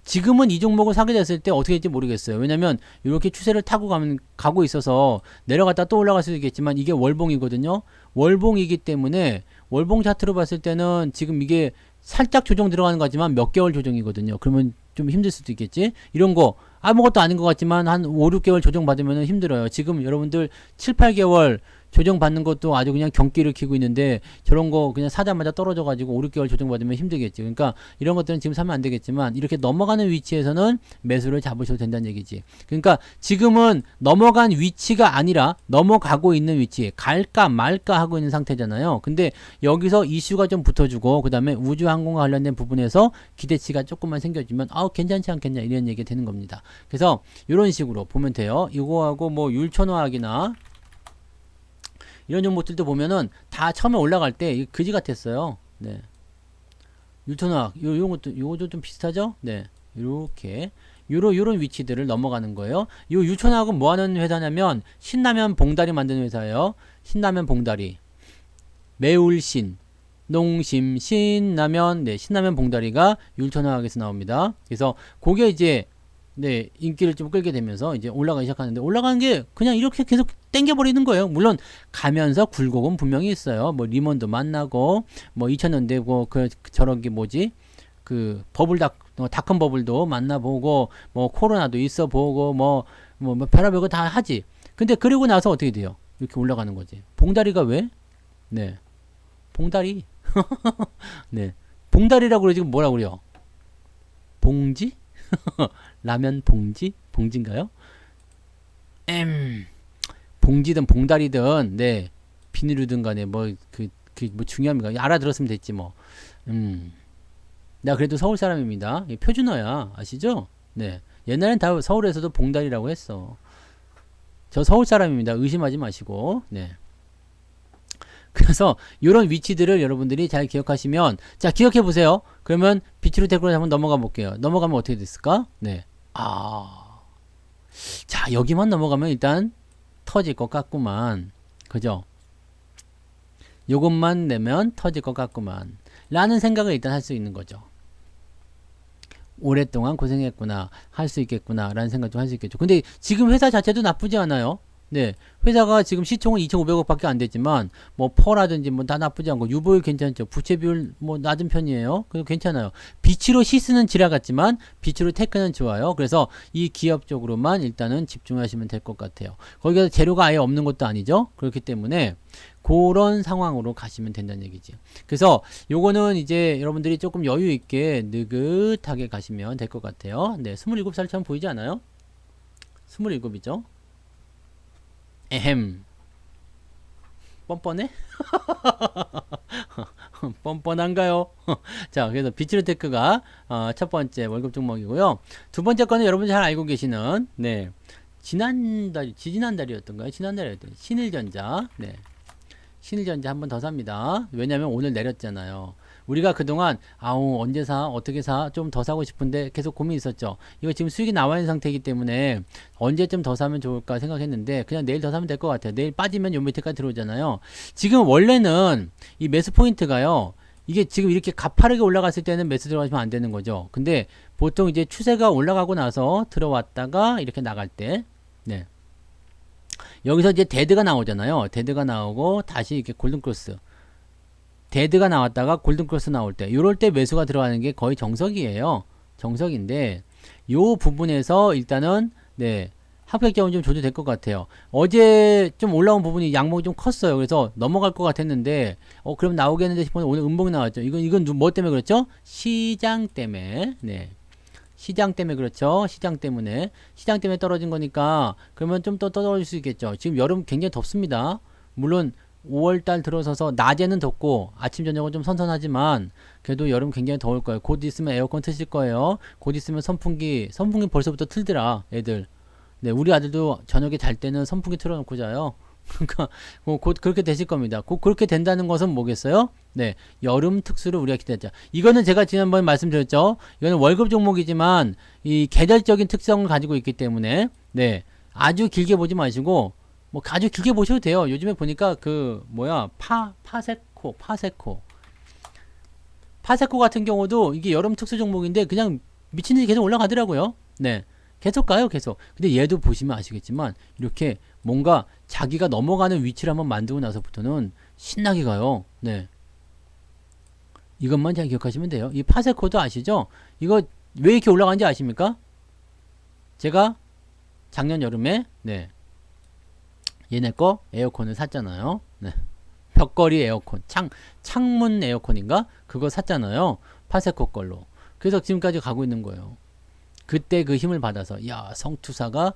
지금은 이 종목을 사게 됐을 때 어떻게 될지 모르겠어요. 왜냐면 이렇게 추세를 타고 가고 있어서 내려갔다 또 올라갈 수도 있겠지만 이게 월봉이거든요. 월봉이기 때문에 월봉 차트로 봤을 때는 지금 이게 살짝 조정 들어가는 거지만 몇 개월 조정이거든요. 그러면 좀 힘들 수도 있겠지. 이런 거 아무것도 아닌 것 같지만 한 5, 6개월 조정 받으면 힘들어요. 지금 여러분들 7, 8개월 조정 받는 것도 아주 그냥 경기를 키고 있는데 저런 거 그냥 사자마자 떨어져 가지고 5, 6개월 조정 받으면 힘들겠지. 그러니까 이런 것들은 지금 사면 안 되겠지만 이렇게 넘어가는 위치에서는 매수를 잡으셔도 된다는 얘기지. 그러니까 지금은 넘어간 위치가 아니라 넘어가고 있는 위치, 갈까 말까 하고 있는 상태잖아요. 근데 여기서 이슈가 좀 붙어주고 그 다음에 우주항공과 관련된 부분에서 기대치가 조금만 생겨주면 괜찮지 않겠냐 이런 얘기가 되는 겁니다. 그래서 이런 식으로 보면 돼요. 이거하고 뭐 율천화학이나 이런 종목들도 보면은 다 처음에 올라갈 때 그지 같았어요. 네. 율천화학 요것도 좀 비슷하죠? 네. 요렇게 요런 위치들을 넘어가는 거예요. 요 율천화학은 뭐 하는 회사냐면 신라면 봉다리 만드는 회사예요. 신라면 봉다리. 매울신 농심 신라면 신라면 봉다리가 율천화학에서 나옵니다. 그래서 그게 이제 인기를 좀 끌게 되면서 이제 올라가기 시작하는데 올라가는 게 그냥 이렇게 계속 땡겨버리는 거예요. 물론 가면서 굴곡은 분명히 있어요. 뭐 리먼도 만나고 뭐 2000년대 저런 게 뭐지? 그 닷컴 버블도 만나보고 뭐 코로나도 있어보고 뭐 별의별 거 다 하지. 근데 그리고 나서 어떻게 돼요? 이렇게 올라가는 거지. 봉다리가 왜? 네. 봉다리. 네. 봉다리라고 그래 지금 뭐라고 그래요? 봉지? 라면 봉지? 봉지인가요? 봉지든 봉다리든 비닐이든 간에 뭐 중요합니까? 알아들었으면 됐지 뭐. 나 그래도 서울 사람입니다. 표준어야 아시죠? 네. 옛날엔 다 서울에서도 봉다리라고 했어. 저 서울 사람입니다. 의심하지 마시고. 네. 그래서 이런 위치들을 여러분들이 잘 기억하시면 자 기억해 보세요. 그러면 비트로 테크로 한번 넘어가 볼게요. 넘어가면 어떻게 됐을까? 네. 자 여기만 넘어가면 일단 터질 것 같구만. 그죠? 요것만 내면 터질 것 같구만. 라는 생각을 일단 할 수 있는 거죠. 오랫동안 고생했구나. 할 수 있겠구나. 라는 생각 좀 할 수 있겠죠. 근데 지금 회사 자체도 나쁘지 않아요. 네. 회사가 지금 시총은 2,500억 밖에 안 되지만, 뭐, 퍼라든지 뭐 다 나쁘지 않고, 유보율 괜찮죠. 부채 비율 뭐 낮은 편이에요. 그래서 괜찮아요. 빛으로 시스는 지라 같지만, 빛으로 테크는 좋아요. 그래서 이 기업 쪽으로만 일단은 집중하시면 될 것 같아요. 거기가 재료가 아예 없는 것도 아니죠. 그렇기 때문에, 그런 상황으로 가시면 된다는 얘기지. 그래서 요거는 이제 여러분들이 조금 여유 있게 느긋하게 가시면 될 것 같아요. 네. 27살처럼 보이지 않아요? 27이죠? 에헴. 뻔뻔해? 뻔뻔한가요? 자, 그래서 비츠르테크가 첫 번째 월급 종목이고요. 두 번째 거는 여러분이 잘 알고 계시는 지지난달이었던가요? 지난달이었던 신일전자. 네. 신일전자 한 번 더 삽니다. 왜냐면 오늘 내렸잖아요. 우리가 그동안 언제 사 어떻게 사 좀 더 사고 싶은데 계속 고민이 있었죠. 이거 지금 수익이 나와 있는 상태이기 때문에 언제쯤 더 사면 좋을까 생각했는데 그냥 내일 더 사면 될 것 같아요. 내일 빠지면 요 밑에까지 들어오잖아요. 지금 원래는 이 매수 포인트가요. 이게 지금 이렇게 가파르게 올라갔을 때는 매수 들어가시면 안 되는 거죠. 근데 보통 이제 추세가 올라가고 나서 들어왔다가 이렇게 나갈 때 네. 여기서 이제 데드가 나오잖아요. 데드가 나오고 다시 이렇게 골든크로스 데드가 나왔다가 골든크로스 나올 때 요럴 때 매수가 들어가는 게 거의 정석이에요. 정석인데 요 부분에서 일단은 합격점은 좀 줘도 될 것 같아요. 어제 좀 올라온 부분이 양봉이 좀 컸어요. 그래서 넘어갈 것 같았는데 그럼 나오겠는데 싶었는데 오늘 음봉이 나왔죠. 이건 뭐 때문에 그렇죠? 시장 때문에 시장 때문에 그렇죠. 시장 때문에 떨어진 거니까 그러면 좀 더 떨어질 수 있겠죠. 지금 여름 굉장히 덥습니다. 물론 5월달 들어서서 낮에는 덥고 아침 저녁은 좀 선선하지만 그래도 여름 굉장히 더울 거예요. 곧 있으면 에어컨 트실 거예요. 곧 있으면 선풍기 벌써부터 틀더라 애들. 네, 우리 아들도 저녁에 잘 때는 선풍기 틀어놓고 자요. 그러니까 곧 그렇게 되실 겁니다. 곧 그렇게 된다는 것은 뭐겠어요? 네, 여름 특수를 우리가 기대하자. 이거는 제가 지난번에 말씀드렸죠. 이거는 월급 종목이지만 이 계절적인 특성을 가지고 있기 때문에 네, 아주 길게 보지 마시고 뭐 아주 길게 보셔도 돼요. 요즘에 보니까 그 뭐야 파세코 같은 경우도 이게 여름 특수 종목인데 그냥 미친 듯이 계속 올라가더라고요. 네. 계속 가요, 계속. 근데 얘도 보시면 아시겠지만 이렇게 뭔가 자기가 넘어가는 위치를 한번 만들고 나서부터는 신나게 가요. 네. 이것만 잘 기억하시면 돼요. 이 파세코도 아시죠? 이거 왜 이렇게 올라간지 아십니까? 제가 작년 여름에 네. 얘네 거 에어컨을 샀잖아요. 네. 벽걸이 에어컨, 창문 에어컨인가? 그거 샀잖아요. 파세코 걸로. 그래서 지금까지 가고 있는 거예요. 그때 그 힘을 받아서, 야, 성투사가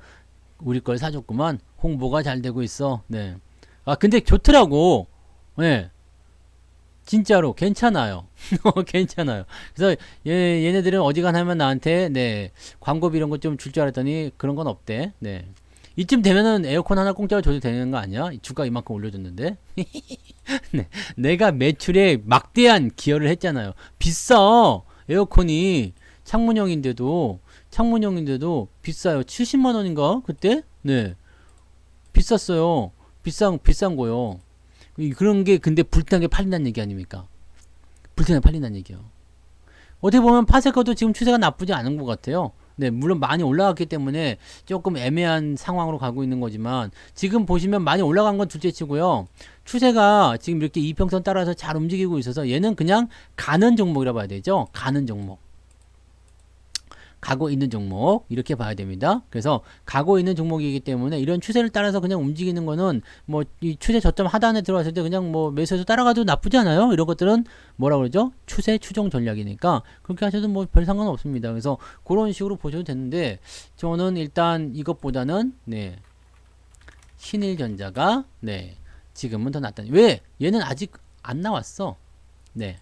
우리 걸 사줬구만. 홍보가 잘 되고 있어. 네. 아, 근데 좋더라고. 네. 진짜로 괜찮아요. 괜찮아요. 그래서 얘네들은 어지간하면 나한테 네 광고비 이런 거 좀 줄 줄 알았더니 그런 건 없대. 네. 이쯤 되면은 에어컨 하나 공짜로 줘도 되는 거 아니야? 주가 이만큼 올려줬는데. 네. 내가 매출에 막대한 기여를 했잖아요. 비싸. 에어컨이 창문형인데도 비싸요. 70만 원인가? 그때? 네. 비쌌어요. 비싼 거요. 그런 게 근데 불타게 팔린다는 얘기 아닙니까? 불타게 팔린다는 얘기요. 어떻게 보면 파세커도 지금 추세가 나쁘지 않은 것 같아요. 네, 물론 많이 올라갔기 때문에 조금 애매한 상황으로 가고 있는 거지만 지금 보시면 많이 올라간 건 둘째치고요. 추세가 지금 이렇게 이평선 따라서 잘 움직이고 있어서 얘는 그냥 가는 종목이라 봐야 되죠. 가는 종목. 가고 있는 종목 이렇게 봐야 됩니다. 그래서 가고 있는 종목이기 때문에 이런 추세를 따라서 그냥 움직이는 거는 뭐 이 추세 저점 하단에 들어왔을 때 그냥 뭐 매수해서 따라가도 나쁘지 않아요. 이런 것들은 뭐라 그러죠? 추세 추종 전략이니까 그렇게 하셔도 뭐 별 상관 없습니다. 그래서 그런 식으로 보셔도 되는데 저는 일단 이것보다는 네 신일전자가 네 지금은 더 낫다. 왜? 얘는 아직 안 나왔어. 네.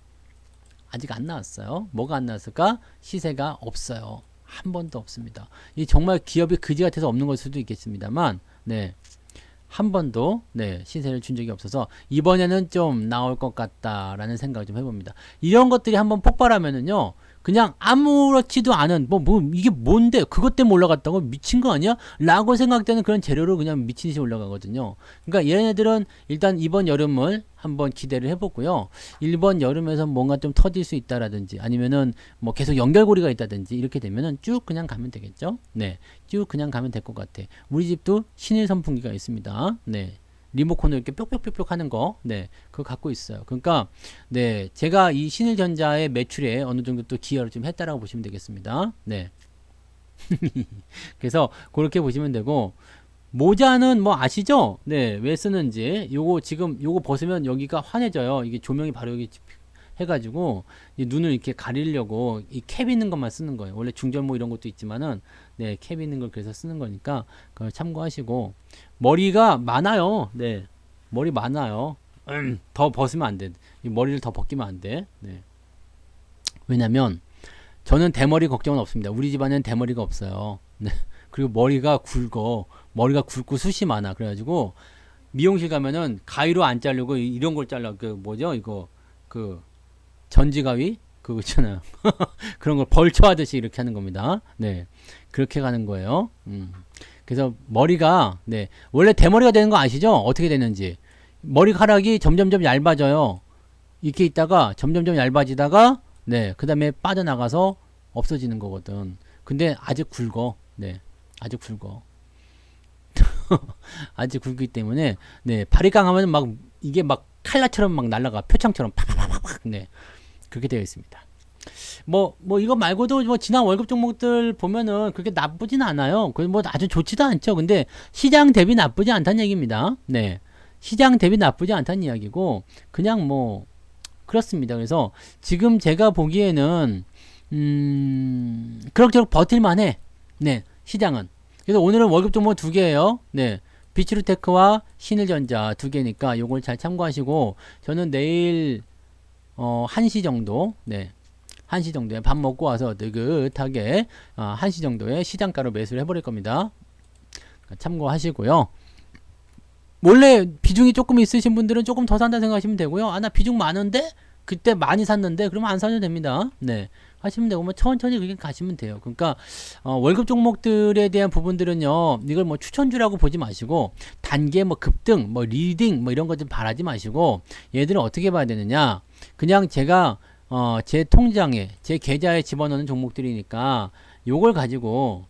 아직 안 나왔어요. 뭐가 안 나왔을까? 시세가 없어요. 한 번도 없습니다. 이 정말 기업이 그지 같아서 없는 걸 수도 있겠습니다만, 네. 한 번도, 네, 시세를 준 적이 없어서, 이번에는 좀 나올 것 같다라는 생각을 좀 해봅니다. 이런 것들이 한번 폭발하면은요, 그냥 아무렇지도 않은, 이게 뭔데? 그것 때문에 올라갔다고? 미친 거 아니야? 라고 생각되는 그런 재료로 그냥 미친 듯이 올라가거든요. 그러니까 얘네들은 일단 이번 여름을 한번 기대를 해보고요. 이번 여름에서 뭔가 좀 터질 수 있다라든지 아니면은 뭐 계속 연결고리가 있다든지 이렇게 되면은 쭉 그냥 가면 되겠죠. 네. 쭉 그냥 가면 될 것 같아. 우리 집도 신일 선풍기가 있습니다. 네. 리모컨으로 이렇게 뾱뾱뾱뾱 하는 거, 네, 그거 갖고 있어요. 그러니까, 네, 제가 이 신일전자의 매출에 어느 정도 또 기여를 좀 했다라고 보시면 되겠습니다. 네. 그래서 그렇게 보시면 되고, 모자는 뭐 아시죠? 네, 왜 쓰는지. 요거 지금, 요거 벗으면 여기가 환해져요. 이게 조명이 바로 여기 해가지고, 이 눈을 이렇게 가리려고 이 캡 있는 것만 쓰는 거예요. 원래 중절모 이런 것도 있지만은, 네, 캡 있는 걸 그래서 쓰는 거니까, 그걸 참고하시고, 머리가 많아요. 네. 머리 많아요. 더 벗으면 안 돼. 이 머리를 더 벗기면 안 돼. 네. 왜냐면 저는 대머리 걱정은 없습니다. 우리 집안에는 대머리가 없어요. 네. 그리고 머리가 굵고 숱이 많아. 그래가지고 미용실 가면은 가위로 안 자르고 이런 걸 잘라. 그 뭐죠? 이거 그 전지가위 그거 있잖아요. 그런 걸 벌초하듯이 이렇게 하는 겁니다. 네. 그렇게 가는 거예요. 그래서 머리가 네 원래 대머리가 되는 거 아시죠? 어떻게 되는지 머리카락이 점점점 얇아져요. 이렇게 있다가 점점점 얇아지다가 네 그 다음에 빠져나가서 없어지는 거거든. 근데 아직 굵어. 네 아직 굵어. 아직 굵기 때문에 네 바리깡 하면 막 이게 막 칼날처럼 막 날아가 표창처럼 팍팍팍팍 네 그렇게 되어 있습니다. 뭐 이거 말고도 뭐 지난 월급 종목들 보면은 그렇게 나쁘진 않아요. 그 뭐 아주 좋지도 않죠. 근데 시장 대비 나쁘지 않다는 얘기입니다. 네. 시장 대비 나쁘지 않다는 이야기고 그냥 뭐 그렇습니다. 그래서 지금 제가 보기에는 그럭저럭 버틸만 해. 네. 시장은. 그래서 오늘은 월급 종목 두 개예요. 네. 비츠루테크와 신일전자 두 개니까 요걸 잘 참고하시고 저는 내일 1시 정도 네. 1시 정도에 밥 먹고 와서 느긋하게 1시 정도에 시장가로 매수를 해버릴 겁니다. 참고하시고요. 원래 비중이 조금 있으신 분들은 조금 더 산다 생각하시면 되고요. 아, 나 비중 많은데? 그때 많이 샀는데? 그러면 안 사도 됩니다. 네. 하시면 되고, 뭐, 천천히 그렇게 가시면 돼요. 그러니까, 월급 종목들에 대한 부분들은요, 이걸 뭐 추천주라고 보지 마시고, 단계 뭐 급등, 뭐 리딩, 뭐 이런 것 좀 바라지 마시고, 얘들은 어떻게 봐야 되느냐? 그냥 제가, 제 통장에, 제 계좌에 집어넣는 종목들이니까, 요걸 가지고,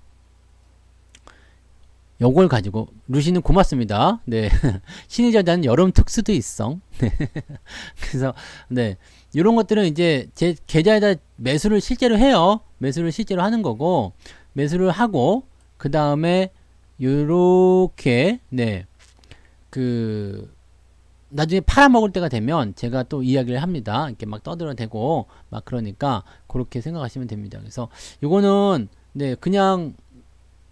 루시는 고맙습니다. 네. 신일전자는 여름 특수도 있어. 네. 그래서, 네. 이런 것들은 이제 제 계좌에다 매수를 실제로 해요. 매수를 실제로 하는 거고, 매수를 하고, 그 다음에, 요렇게, 네. 나중에 팔아먹을 때가 되면 제가 또 이야기를 합니다. 이렇게 막 떠들어대고, 막 그러니까, 그렇게 생각하시면 됩니다. 그래서, 요거는, 네, 그냥,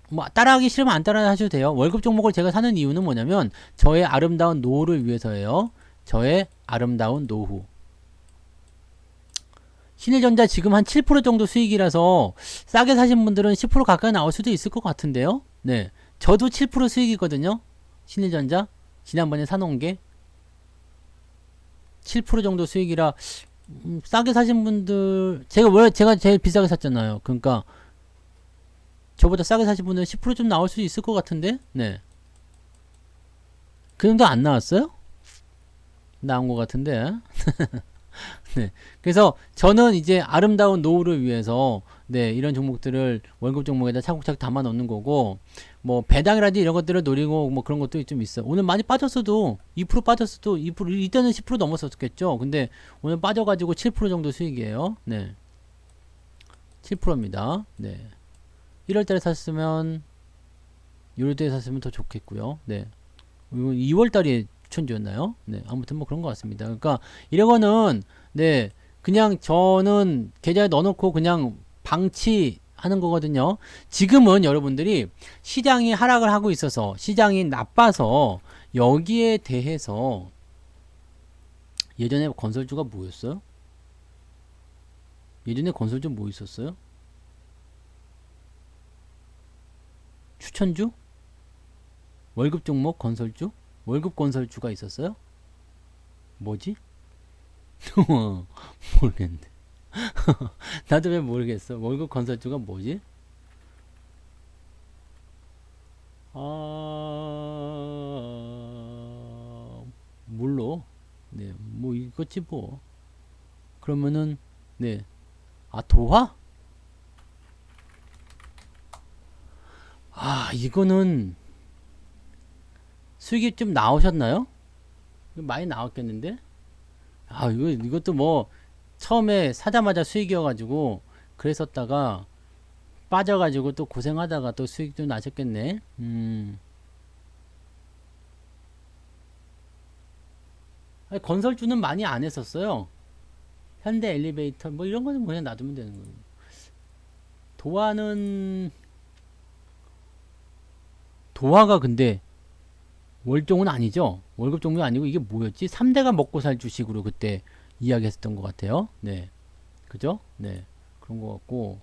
뭐 따라하기 싫으면 안 따라 하셔도 돼요. 월급 종목을 제가 사는 이유는 뭐냐면 저의 아름다운 노후를 위해서예요. 저의 아름다운 노후. 신일전자 지금 한 7% 정도 수익이라서 싸게 사신 분들은 10% 가까이 나올 수도 있을 것 같은데요. 네, 저도 7% 수익이거든요. 신일전자 지난번에 사놓은 게 7% 정도 수익이라 싸게 사신 분들 제가 제일 비싸게 샀잖아요. 그러니까 저보다 싸게 사신 분은 10%좀 나올 수 있을 것 같은데? 네. 그 정도 안 나왔어요? 나온 것 같은데. 네. 그래서 저는 이제 아름다운 노후를 위해서, 네, 이런 종목들을 월급 종목에다 차곡차곡 담아 넣는 거고, 뭐, 배당이라든지 이런 것들을 노리고, 뭐 그런 것도 좀 있어요. 오늘 많이 빠졌어도, 2% 빠졌어도, 2%, 이때는 10% 넘었었겠죠. 근데 오늘 빠져가지고 7% 정도 수익이에요. 네. 7%입니다. 네. 1월달에 샀으면 6월달에 샀으면 더 좋겠고요. 네, 2월달에 추천주였나요? 네, 아무튼 뭐 그런 것 같습니다. 그러니까 이런 네, 그냥 저는 계좌에 넣어놓고 그냥 방치하는 거거든요. 지금은 여러분들이 시장이 하락을 하고 있어서 시장이 나빠서 여기에 대해서 예전에 건설주가 뭐였어요? 예전에 건설주 뭐 있었어요? 추천주? 월급 종목 건설주? 월급 건설주가 있었어요? 뭐지? 모르겠네. 나도 왜 모르겠어. 월급 건설주가 뭐지? 몰라. 네, 뭐 이거지 뭐. 그러면은 네, 도화? 이거는 수익이 좀 나오셨나요? 많이 나왔겠는데? 이것도 뭐 처음에 사자마자 수익이어가지고 그랬었다가 빠져가지고 또 고생하다가 또 수익 좀 나셨겠네. 건설주는 많이 안 했었어요. 현대 엘리베이터 뭐 이런 거는 그냥 놔두면 되는 거예요. 도화가 근데 월종은 아니죠. 월급 종류 아니고 이게 뭐였지? 3대가 먹고 살 주식으로 그때 이야기했었던 것 같아요. 네. 그죠? 네. 그런 것 같고.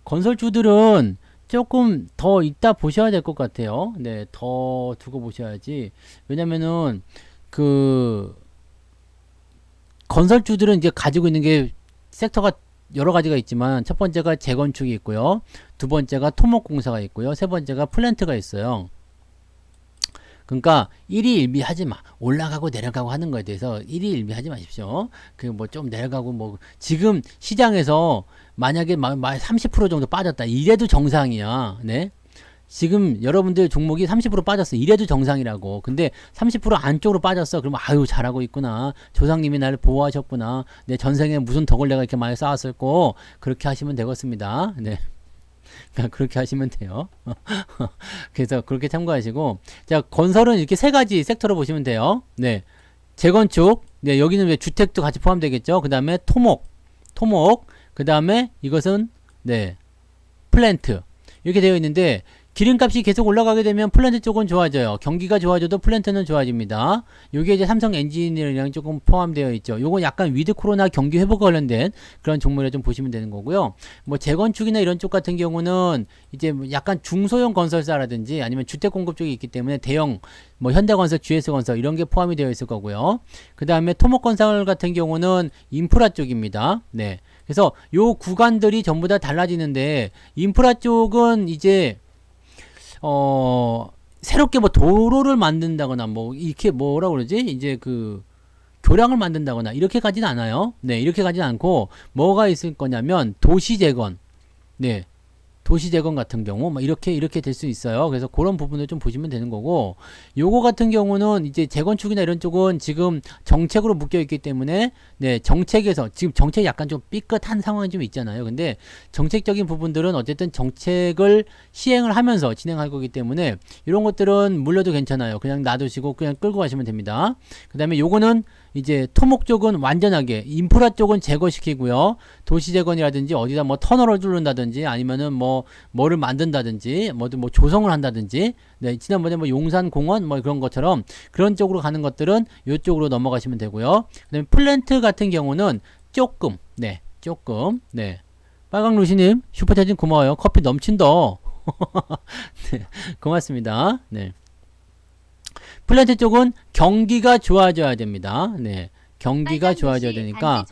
건설주들은 조금 더 이따 보셔야 될 것 같아요. 네. 더 두고 보셔야지. 왜냐면은, 건설주들은 이제 가지고 있는 게 섹터가 여러 가지가 있지만, 첫 번째가 재건축이 있고요. 두 번째가 토목공사가 있고요. 세 번째가 플랜트가 있어요. 그러니까 일희일비 하지 마. 올라가고 내려가고 하는 거에 대해서 일희일비 하지 마십시오. 뭐 좀 내려가고 뭐 지금 시장에서 만약에 30% 정도 빠졌다. 이래도 정상이야. 네. 지금 여러분들 종목이 30% 빠졌어. 이래도 정상이라고. 근데 30% 안쪽으로 빠졌어. 그러면 잘하고 있구나. 조상님이 나를 보호하셨구나. 내 전생에 무슨 덕을 내가 이렇게 많이 쌓았을고. 그렇게 하시면 되겠습니다. 네. 그렇게 하시면 돼요. 그래서 그렇게 참고하시고, 자, 건설은 이렇게 세 가지 섹터로 보시면 돼요. 네. 재건축, 네, 여기는 왜 주택도 같이 포함되겠죠. 그 다음에 토목, 그 다음에 이것은, 네, 플랜트. 이렇게 되어 있는데, 기름값이 계속 올라가게 되면 플랜트 쪽은 좋아져요. 경기가 좋아져도 플랜트는 좋아집니다. 요게 이제 삼성 엔지니어링이랑 조금 포함되어 있죠. 요건 약간 위드 코로나 경기 회복과 관련된 그런 종목이라 좀 보시면 되는 거고요. 뭐 재건축이나 이런 쪽 같은 경우는 이제 뭐 약간 중소형 건설사라든지 아니면 주택 공급 쪽이 있기 때문에 대형 뭐 현대건설, GS건설 이런 게 포함이 되어 있을 거고요. 그 다음에 토목건설 같은 경우는 인프라 쪽입니다. 네. 그래서 요 구간들이 전부 다 달라지는데 인프라 쪽은 이제 새롭게 뭐 도로를 만든다거나 뭐 이렇게 뭐라 그러지? 이제 그 교량을 만든다거나 이렇게 가진 않아요. 네, 이렇게 가진 않고 뭐가 있을 거냐면 도시 재건. 네. 도시 재건 같은 경우 막 이렇게 될 수 있어요. 그래서 그런 부분을 좀 보시면 되는 거고, 요거 같은 경우는 이제 재건축이나 이런 쪽은 지금 정책으로 묶여 있기 때문에 네, 정책에서 지금 정책이 약간 좀 삐끗한 상황이 좀 있잖아요. 근데 정책적인 부분들은 어쨌든 정책을 시행을 하면서 진행할 거기 때문에 이런 것들은 물려도 괜찮아요. 그냥 놔두시고 그냥 끌고 가시면 됩니다. 그 다음에 요거는 이제 토목 쪽은 완전하게 인프라 쪽은 제거시키고요. 도시 재건이라든지 어디다 뭐 터널을 뚫는다든지 아니면은 뭐를 만든다든지 뭐든 뭐 조성을 한다든지 네, 지난번에 뭐 용산 공원 뭐 그런 것처럼 그런 쪽으로 가는 것들은 이쪽으로 넘어가시면 되고요. 그다음에 플랜트 같은 경우는 조금 네. 빨강 루시님 슈퍼채팅 고마워요. 커피 넘친다. 네, 고맙습니다. 네. 플랜트 쪽은 경기가 좋아져야 됩니다. 네. 경기가 좋아져야 되니까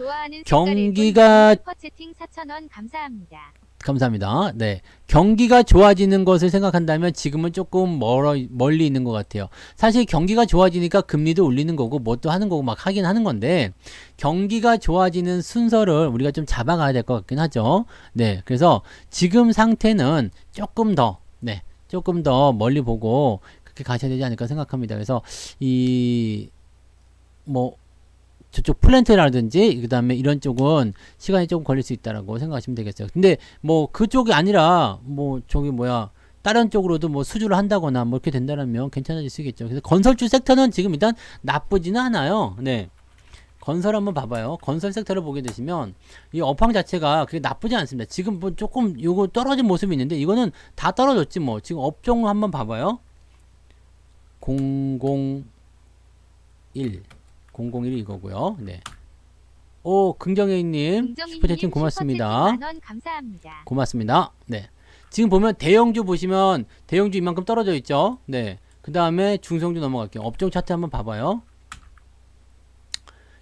경기가 슈퍼채팅 4,000원 감사합니다. 감사합니다. 네. 경기가 좋아지는 것을 생각한다면 지금은 조금 멀리 있는 것 같아요. 사실 경기가 좋아지니까 금리도 올리는 거고 뭣도 하는 거고 막 하긴 하는 건데 경기가 좋아지는 순서를 우리가 좀 잡아가야 될 것 같긴 하죠. 네. 그래서 지금 상태는 조금 더 멀리 보고 그렇게 가셔야 되지 않을까 생각합니다. 그래서 저쪽 플랜트라든지 그 다음에 이런 쪽은 시간이 조금 걸릴 수 있다라고 생각하시면 되겠어요. 근데 뭐 그쪽이 아니라 뭐 저기 다른 쪽으로도 뭐 수주를 한다거나 뭐 이렇게 된다면 괜찮아질 수 있겠죠. 그래서 건설주 섹터는 지금 일단 나쁘지는 않아요. 네. 건설 한번 봐봐요. 건설 섹터를 보게 되시면 이 업황 자체가 그렇게 나쁘지 않습니다. 지금 뭐 조금 요거 떨어진 모습이 있는데 이거는 다 떨어졌지 뭐. 지금 업종 한번 봐봐요. 001 이거고요. 네. 오, 긍정혜님 슈퍼채팅 고맙습니다. 감사합니다. 고맙습니다. 네. 지금 보면 대형주 보시면 대형주 이만큼 떨어져 있죠. 네. 그 다음에 중소형주 넘어갈게요. 업종 차트 한번 봐봐요.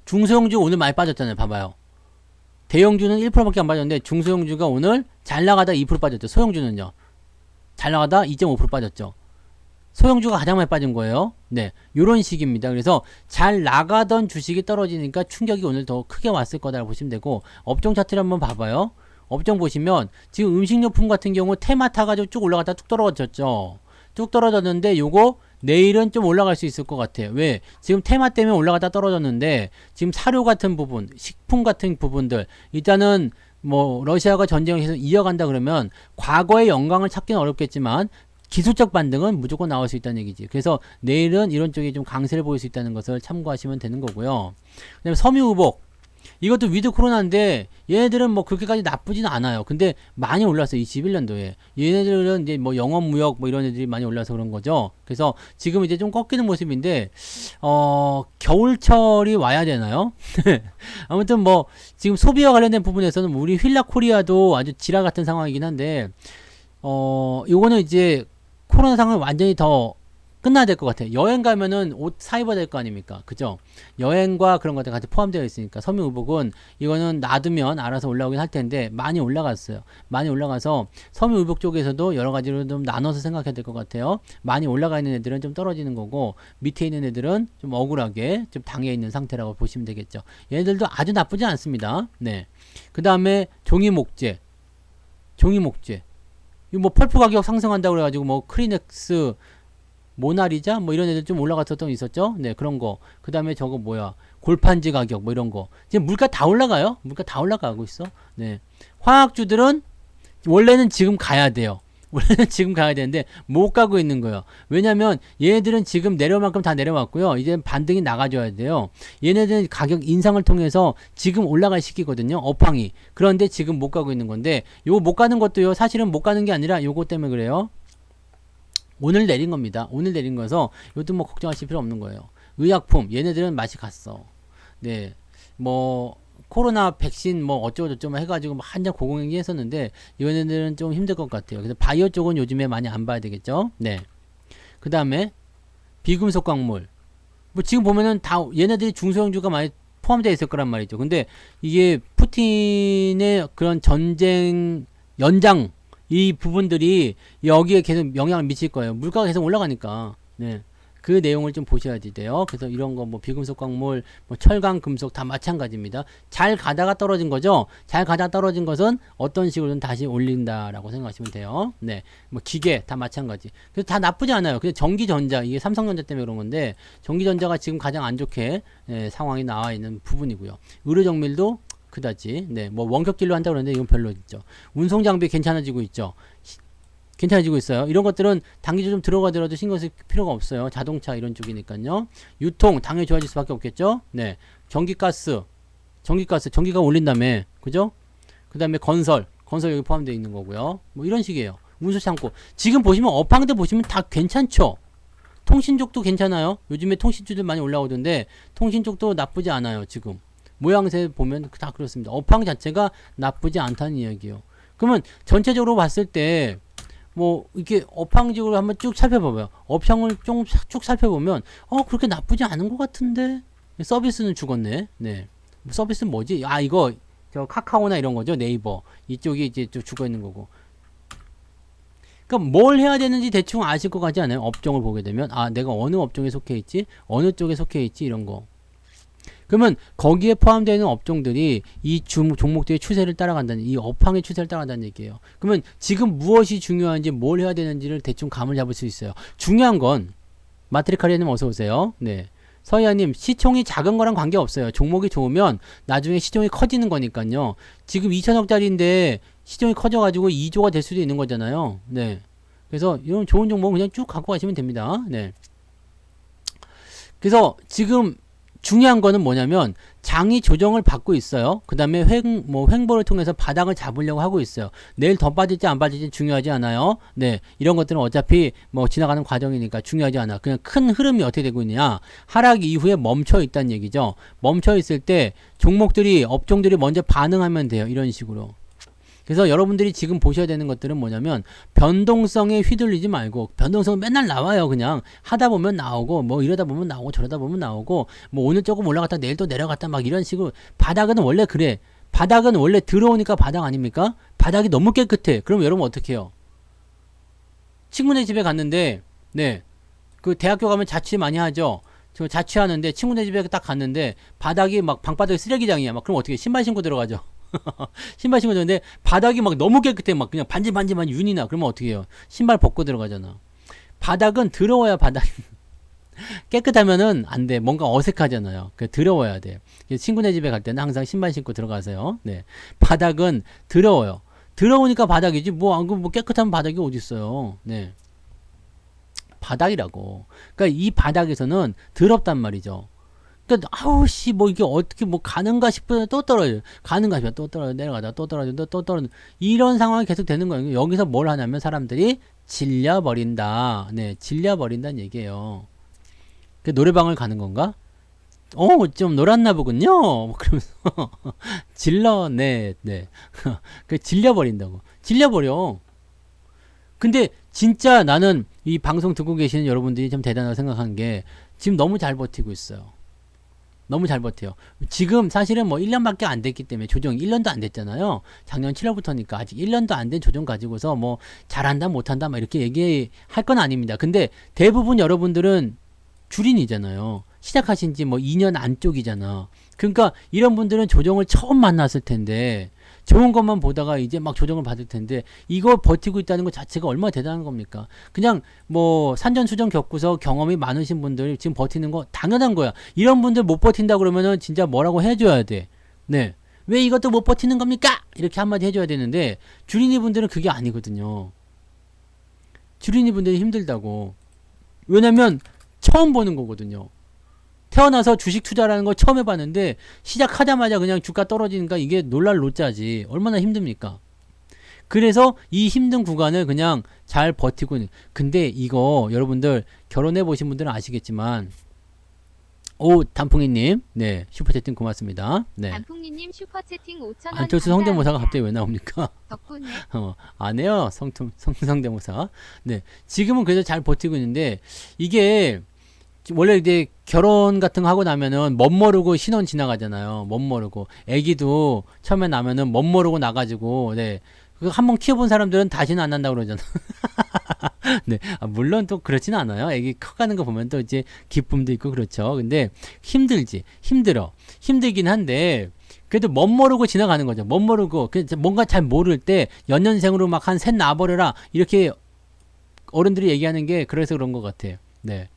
중소형주 오늘 많이 빠졌잖아요. 봐봐요. 대형주는 1%밖에 안 빠졌는데 중소형주가 오늘 잘 나가다 2% 빠졌죠. 소형주는요. 잘 나가다 2.5% 빠졌죠. 소형주가 가장 많이 빠진 거예요. 네. 요런 식입니다. 그래서 잘 나가던 주식이 떨어지니까 충격이 오늘 더 크게 왔을 거다라고 보시면 되고, 업종 차트를 한번 봐봐요. 업종 보시면 지금 음식료품 같은 경우 테마 타가지고 쭉 올라갔다 뚝 떨어졌죠. 뚝 떨어졌는데 요거 내일은 좀 올라갈 수 있을 것 같아요. 왜? 지금 테마 때문에 올라갔다 떨어졌는데 지금 사료 같은 부분, 식품 같은 부분들 일단은 뭐 러시아가 전쟁을 계속 이어간다 그러면 과거의 영광을 찾기는 어렵겠지만 기술적 반등은 무조건 나올 수 있다는 얘기지. 그래서 내일은 이런 쪽이 좀 강세를 보일 수 있다는 것을 참고하시면 되는 거고요. 그 다음에 섬유의복. 이것도 위드 코로나인데 얘네들은 뭐 그렇게까지 나쁘지는 않아요. 근데 많이 올랐어요. 21년도에. 얘네들은 이제 뭐 영업무역 뭐 이런 애들이 많이 올라서 그런 거죠. 그래서 지금 이제 좀 꺾이는 모습인데 겨울철이 와야 되나요? 아무튼 뭐 지금 소비와 관련된 부분에서는 우리 휠라코리아도 아주 지라 같은 상황이긴 한데 요거는 이제 코로나 상황이 완전히 더 끝나야 될 것 같아요. 여행 가면은 옷 사 입어야 될 거 아닙니까? 그죠? 여행과 그런 것들 같이 포함되어 있으니까 섬유의복은 이거는 놔두면 알아서 올라오긴 할 텐데 많이 올라갔어요. 많이 올라가서 섬유의복 쪽에서도 여러 가지로 좀 나눠서 생각해야 될 것 같아요. 많이 올라가 있는 애들은 좀 떨어지는 거고 밑에 있는 애들은 좀 억울하게 좀 당해 있는 상태라고 보시면 되겠죠. 얘네들도 아주 나쁘지 않습니다. 네. 그 다음에 종이목재. 이거 뭐 펄프 가격 상승한다고 그래가지고 뭐 크리넥스 모나리자 뭐 이런 애들 좀 올라갔었던 거 있었죠. 네, 그런 거. 그 다음에 저거 골판지 가격 뭐 이런 거. 지금 물가 다 올라가요. 물가 다 올라가고 있어. 네. 화학주들은 원래는 지금 가야 돼요. 원래는 지금 가야 되는데 못 가고 있는 거예요. 왜냐면 얘네들은 지금 내려올 만큼 다 내려왔고요. 이제 반등이 나가줘야 돼요. 얘네들은 가격 인상을 통해서 지금 올라갈 시기거든요. 업황이. 그런데 지금 못 가고 있는 건데 요거 못 가는 것도요. 사실은 못 가는 게 아니라 요거 때문에 그래요. 오늘 내린 겁니다. 오늘 내린 거여서 이것도 뭐 걱정하실 필요 없는 거예요. 의약품 얘네들은 맛이 갔어. 네, 뭐 코로나 백신 뭐 어쩌고저쩌고 해가지고 뭐 한참 고공행위 했었는데 얘네들은 좀 힘들 것 같아요. 그래서 바이오 쪽은 요즘에 많이 안 봐야 되겠죠. 네. 그 다음에 비금속 광물. 뭐 지금 보면은 다 얘네들이 중소형주가 많이 포함되어 있을 거란 말이죠. 근데 이게 푸틴의 그런 전쟁 연장 이 부분들이 여기에 계속 영향을 미칠 거예요. 물가가 계속 올라가니까. 네. 그 내용을 좀 보셔야 돼요. 그래서 이런 거 뭐 비금속 광물, 뭐 철강, 금속 다 마찬가지입니다. 잘 가다가 떨어진 거죠. 잘 가다가 떨어진 것은 어떤 식으로든 다시 올린다라고 생각하시면 돼요. 네, 뭐 기계 다 마찬가지. 그래서 다 나쁘지 않아요. 근데 전기전자 이게 삼성전자 때문에 그런 건데 전기전자가 지금 가장 안 좋게 상황이 나와 있는 부분이고요. 의료정밀도 그다지. 네, 뭐 원격진료 한다고 그러는데 이건 별로 있죠. 운송장비 괜찮아지고 있죠. 괜찮아지고 있어요. 이런 것들은 단기적으로 좀 들어가더라도 신경 쓸 필요가 없어요. 자동차 이런 쪽이니까요. 유통 당연히 좋아질 수밖에 없겠죠. 네, 전기가 올린다며, 그죠? 그 다음에 건설 여기 포함되어 있는 거고요. 뭐 이런 식이에요. 운수창고 지금 보시면 업황들 보시면 다 괜찮죠. 통신 쪽도 괜찮아요. 요즘에 통신주들 많이 올라오던데 통신 쪽도 나쁘지 않아요. 지금 모양새 보면 다 그렇습니다. 업황 자체가 나쁘지 않다는 이야기예요. 그러면 전체적으로 봤을 때 뭐 이렇게 업황적으로 한번 쭉 살펴봐봐요. 업황을 좀 쭉 살펴보면 그렇게 나쁘지 않은 것 같은데 서비스는 죽었네. 네, 서비스는 뭐지? 아, 이거 저 카카오나 이런 거죠. 네이버 이쪽이 이제 좀 죽어 있는 거고. 그러니까 뭘 해야 되는지 대충 아실 것 같지 않아요? 업종을 보게 되면 아, 내가 어느 업종에 속해 있지, 어느 쪽에 속해 있지 이런 거. 그러면 거기에 포함되어 있는 업종들이 이 종목들의 추세를 따라간다는, 이 업황의 추세를 따라간다는 얘기예요. 그러면 지금 무엇이 중요한지 뭘 해야 되는지를 대충 감을 잡을 수 있어요. 중요한 건 마트리카리아님 어서 오세요. 네, 서희아님 시총이 작은 거랑 관계없어요. 종목이 좋으면 나중에 시총이 커지는 거니까요. 지금 2천억짜리인데 시총이 커져가지고 2조가 될 수도 있는 거잖아요. 네, 그래서 이런 좋은 종목 그냥 쭉 갖고 가시면 됩니다. 네, 그래서 지금 중요한 거는 뭐냐면 장이 조정을 받고 있어요. 그 다음에 횡보를 통해서 바닥을 잡으려고 하고 있어요. 내일 더 빠질지 안 빠질지 중요하지 않아요. 네, 이런 것들은 어차피 뭐 지나가는 과정이니까 중요하지 않아. 그냥 큰 흐름이 어떻게 되고 있냐, 하락 이후에 멈춰 있다는 얘기죠. 멈춰 있을 때 종목들이, 업종들이 먼저 반응하면 돼요. 이런 식으로. 그래서 여러분들이 지금 보셔야 되는 것들은 뭐냐면 변동성에 휘둘리지 말고, 변동성은 맨날 나와요. 그냥 하다 보면 나오고 뭐 이러다 보면 나오고 저러다 보면 나오고 뭐 오늘 조금 올라갔다 내일 또 내려갔다 막 이런 식으로. 바닥은 원래 그래. 바닥은 원래 들어오니까 바닥 아닙니까? 바닥이 너무 깨끗해. 그럼 여러분 어떻게 해요? 친구네 집에 갔는데, 네, 그 대학교 가면 자취 많이 하죠. 저 자취하는데 친구네 집에 딱 갔는데 바닥이 막 방바닥이 쓰레기장이야. 막 그럼 어떻게 해? 신발 신고 들어가죠. 신발 신고 들었는데 바닥이 막 너무 깨끗해. 막 그냥 반질반질만 윤이 나. 그러면 어떻게 해요? 신발 벗고 들어가잖아. 바닥은 더러워야 바닥. 깨끗하면은 안 돼. 뭔가 어색하잖아요. 그 더러워야 돼. 친구네 집에 갈 때는 항상 신발 신고 들어가세요. 네. 바닥은 더러워요. 더러우니까 바닥이지. 뭐 깨끗한 바닥이 어디 있어요. 네. 바닥이라고. 그러니까 이 바닥에서는 더럽단 말이죠. 그러니까 아우씨 뭐 이게 어떻게 뭐 가는가 싶으면 또 떨어져요. 가는가 싶으면 또 떨어져, 내려가다 또 떨어져, 또 떨어져. 이런 상황이 계속 되는 거예요. 여기서 뭘 하냐면 사람들이 질려버린다. 네, 질려버린다는 얘기예요. 그 노래방을 가는 건가? 좀 놀았나 보군요. 뭐 그러면서 네. 그 질려버린다고. 질려버려. 근데 진짜 나는 이 방송 듣고 계시는 여러분들이 좀 대단하다고 생각한 게 지금 너무 잘 버티고 있어요. 너무 잘 버텨요. 지금 사실은 뭐 1년밖에 안 됐기 때문에, 조정 1년도 안 됐잖아요. 작년 7월부터니까 아직 1년도 안 된 조정 가지고서 뭐 잘한다 못한다 막 이렇게 얘기할 건 아닙니다. 근데 대부분 여러분들은 주린이잖아요. 시작하신 지 뭐 2년 안쪽이잖아. 그러니까 이런 분들은 조정을 처음 만났을 텐데 좋은 것만 보다가 이제 막 조정을 받을 텐데 이거 버티고 있다는 것 자체가 얼마나 대단한 겁니까? 그냥 뭐 산전수전 겪고서 경험이 많으신 분들 지금 버티는 거 당연한 거야. 이런 분들 못 버틴다 그러면은 진짜 뭐라고 해줘야 돼. 네. 왜 이것도 못 버티는 겁니까? 이렇게 한마디 해줘야 되는데 주린이 분들은 그게 아니거든요. 주린이 분들이 힘들다고. 왜냐면 처음 보는 거거든요. 태어나서 주식 투자라는 걸 처음 해봤는데 시작하자마자 그냥 주가 떨어지니까 이게 놀랄 노짜지. 얼마나 힘듭니까? 그래서 이 힘든 구간을 그냥 잘 버티고 근데 이거 여러분들 결혼해 보신 분들은 아시겠지만 오 단풍이님 네 슈퍼채팅 고맙습니다. 네 단풍이님 슈퍼채팅 5,000원 안철수 성대모사가 갑자기 왜 나옵니까? 덕분에 안 해요. 성대모사. 네. 지금은 그래도 잘 버티고 있는데, 이게, 원래 이제 결혼 같은 거 하고 나면은 멋모르고 신혼 지나가잖아요. 멋모르고. 애기도 처음에 나면은 멋모르고 나가지고, 네. 그거 한번 키워본 사람들은 다시는 안 난다고 그러잖아. 네. 물론 또 그렇진 않아요. 애기 커가는 거 보면 또 이제 기쁨도 있고 그렇죠. 근데 힘들지. 힘들어. 힘들긴 한데, 그래도 멋모르고 지나가는 거죠. 멋모르고 뭔가 잘 모를 때 연년생으로 막 한 셋 낳아버려라 이렇게 어른들이 얘기하는 게 그래서 그런 것 같아요. 네.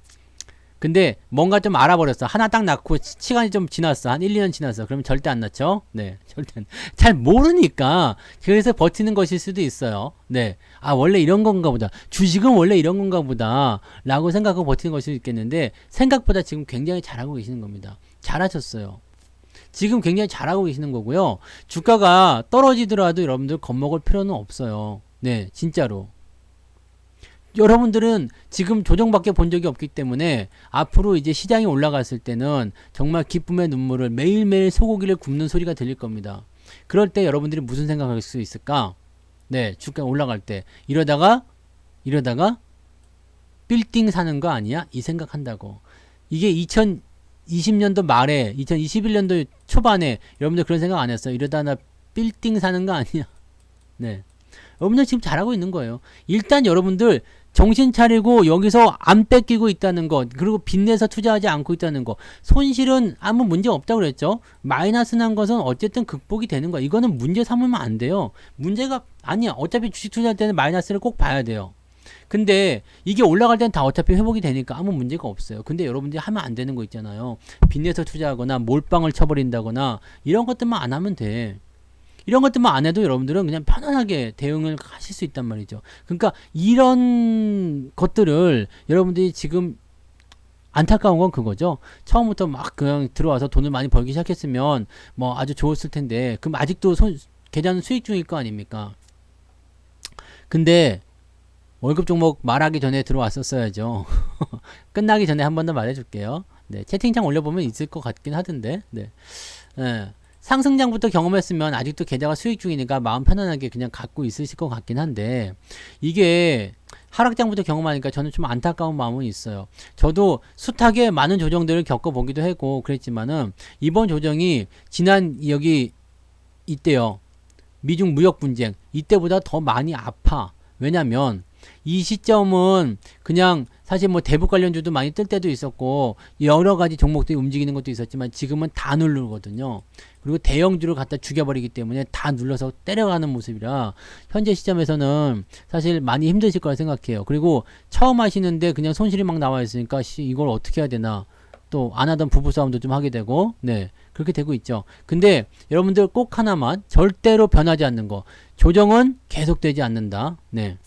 근데 뭔가 좀 알아버렸어. 하나 딱 낳고 시간이 좀 지났어. 한 1, 2년 지났어. 그러면 절대 안 낳죠. 네. 절대 잘 모르니까 그래서 버티는 것일 수도 있어요. 네. 아 원래 이런 건가 보다. 주식은 원래 이런 건가 보다 라고 생각하고 버티는 것일 수도 있겠는데 생각보다 지금 굉장히 잘하고 계시는 겁니다. 잘하셨어요. 지금 굉장히 잘하고 계시는 거고요. 주가가 떨어지더라도 여러분들 겁먹을 필요는 없어요. 네, 진짜로. 여러분들은 지금 조정밖에 본 적이 없기 때문에 앞으로 이제 시장이 올라갔을 때는 정말 기쁨의 눈물을 매일매일 소고기를 굽는 소리가 들릴 겁니다. 그럴 때 여러분들이 무슨 생각할 수 있을까? 네, 주가 올라갈 때 이러다가 빌딩 사는 거 아니야? 이 생각한다고. 이게 2020년도 말에 2021년도 초반에 여러분들 그런 생각 안 했어요. 이러다 나 빌딩 사는 거 아니야? 네. 여러분들 지금 잘하고 있는 거예요. 일단 여러분들 정신 차리고 여기서 안 뺏기고 있다는 것, 그리고 빚내서 투자하지 않고 있다는 것, 손실은 아무 문제 없다고 그랬죠. 마이너스 난 것은 어쨌든 극복이 되는 거야. 이거는 문제 삼으면 안 돼요. 문제가 아니야. 어차피 주식 투자할 때는 마이너스를 꼭 봐야 돼요. 근데 이게 올라갈 땐 다 어차피 회복이 되니까 아무 문제가 없어요. 근데 여러분들이 하면 안 되는 거 있잖아요. 빚내서 투자하거나 몰빵을 쳐버린다거나 이런 것들만 안 하면 돼. 이런 것들만 안 해도 여러분들은 그냥 편안하게 대응을 하실 수 있단 말이죠. 그러니까 이런 것들을 여러분들이 지금 안타까운 건 그거죠. 처음부터 막 그냥 들어와서 돈을 많이 벌기 시작했으면 뭐 아주 좋았을 텐데 그럼 아직도 계좌는 수익 중일 거 아닙니까? 근데 월급 종목 말하기 전에 들어왔었어야죠. 끝나기 전에 한 번 더 말해줄게요. 네, 채팅창 올려보면 있을 것 같긴 하던데. 네. 네. 상승장부터 경험했으면 아직도 계좌가 수익 중이니까 마음 편안하게 그냥 갖고 있으실 것 같긴 한데 이게 하락장부터 경험하니까 저는 좀 안타까운 마음은 있어요. 저도 숱하게 많은 조정들을 겪어보기도 했고 그랬지만은 이번 조정이 지난 여기 이때요. 미중 무역 분쟁 이때보다 더 많이 아파. 왜냐면 이 시점은 그냥 사실 뭐 대북 관련주도 많이 뜰 때도 있었고 여러 가지 종목들이 움직이는 것도 있었지만 지금은 다 누르거든요. 그리고 대형주를 갖다 죽여버리기 때문에 다 눌러서 때려가는 모습이라 현재 시점에서는 사실 많이 힘드실 거라 생각해요. 그리고 처음 하시는데 그냥 손실이 막 나와 있으니까 이걸 어떻게 해야 되나 또 안 하던 부부싸움도 좀 하게 되고 네 그렇게 되고 있죠. 근데 여러분들 꼭 하나만 절대로 변하지 않는 거 조정은 계속되지 않는다. 네.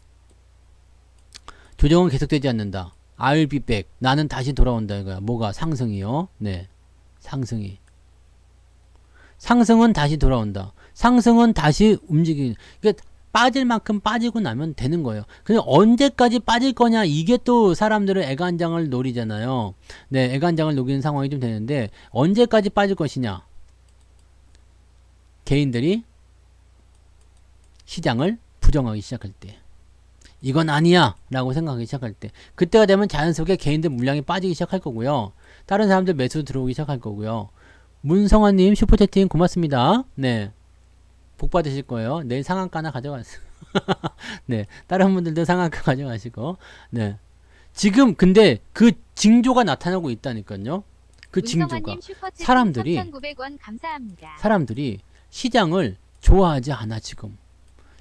조정은 계속되지 않는다. I'll be back. 나는 다시 돌아온다 이거야. 뭐가? 상승이요. 네. 상승이. 상승은 다시 돌아온다. 상승은 다시 움직이는. 그러니까 빠질 만큼 빠지고 나면 되는 거예요. 근데 언제까지 빠질 거냐 이게 또 사람들은 애간장을 노리잖아요. 네, 애간장을 노리는 상황이 좀 되는데 언제까지 빠질 것이냐. 개인들이 시장을 부정하기 시작할 때. 이건 아니야 라고 생각하기 시작할 때 그때가 되면 자연스럽게 개인들 물량이 빠지기 시작할 거고요. 다른 사람들 매수 들어오기 시작할 거고요. 문성환님 슈퍼채팅 고맙습니다. 네, 복 받으실 거예요. 내일 상한가 하나 가져가세요. 네, 다른 분들도 상한가 가져가시고 네, 지금 근데 그 징조가 나타나고 있다니까요. 그 징조가 사람들이 시장을 좋아하지 않아. 지금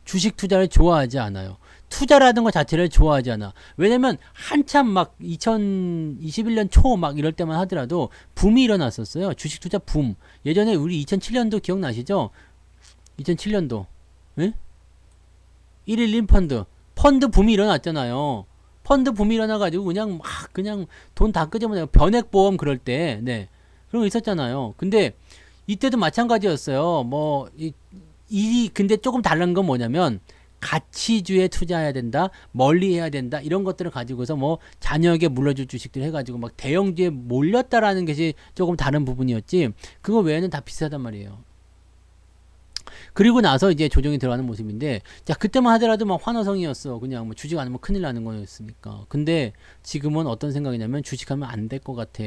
주식 투자를 좋아하지 않아요. 투자라는 것 자체를 좋아하지 않아. 왜냐면 한참 막 2021년 초 막 이럴 때만 하더라도 붐이 일어났었어요. 주식 투자 붐. 예전에 우리 2007년도 기억나시죠? 2007년도. 예? 111 펀드 붐이 일어났잖아요. 펀드 붐이 일어나가지고 그냥 돈 다 끄집어내고 변액보험 그럴 때, 네. 그런 거 있었잖아요. 근데 이때도 마찬가지였어요. 근데 조금 다른 건 뭐냐면 가치주에 투자해야 된다, 멀리 해야 된다, 이런 것들을 가지고서 뭐 자녀에게 물려줄 주식들 해가지고 막 대형주에 몰렸다라는 것이 조금 다른 부분이었지, 그거 외에는 다 비슷하단 말이에요. 그리고 나서 이제 조정이 들어가는 모습인데, 자, 그때만 하더라도 막 환호성이었어. 그냥 뭐 주식 안 하면 큰일 나는 거였으니까. 근데 지금은 어떤 생각이냐면 주식하면 안 될 것 같아.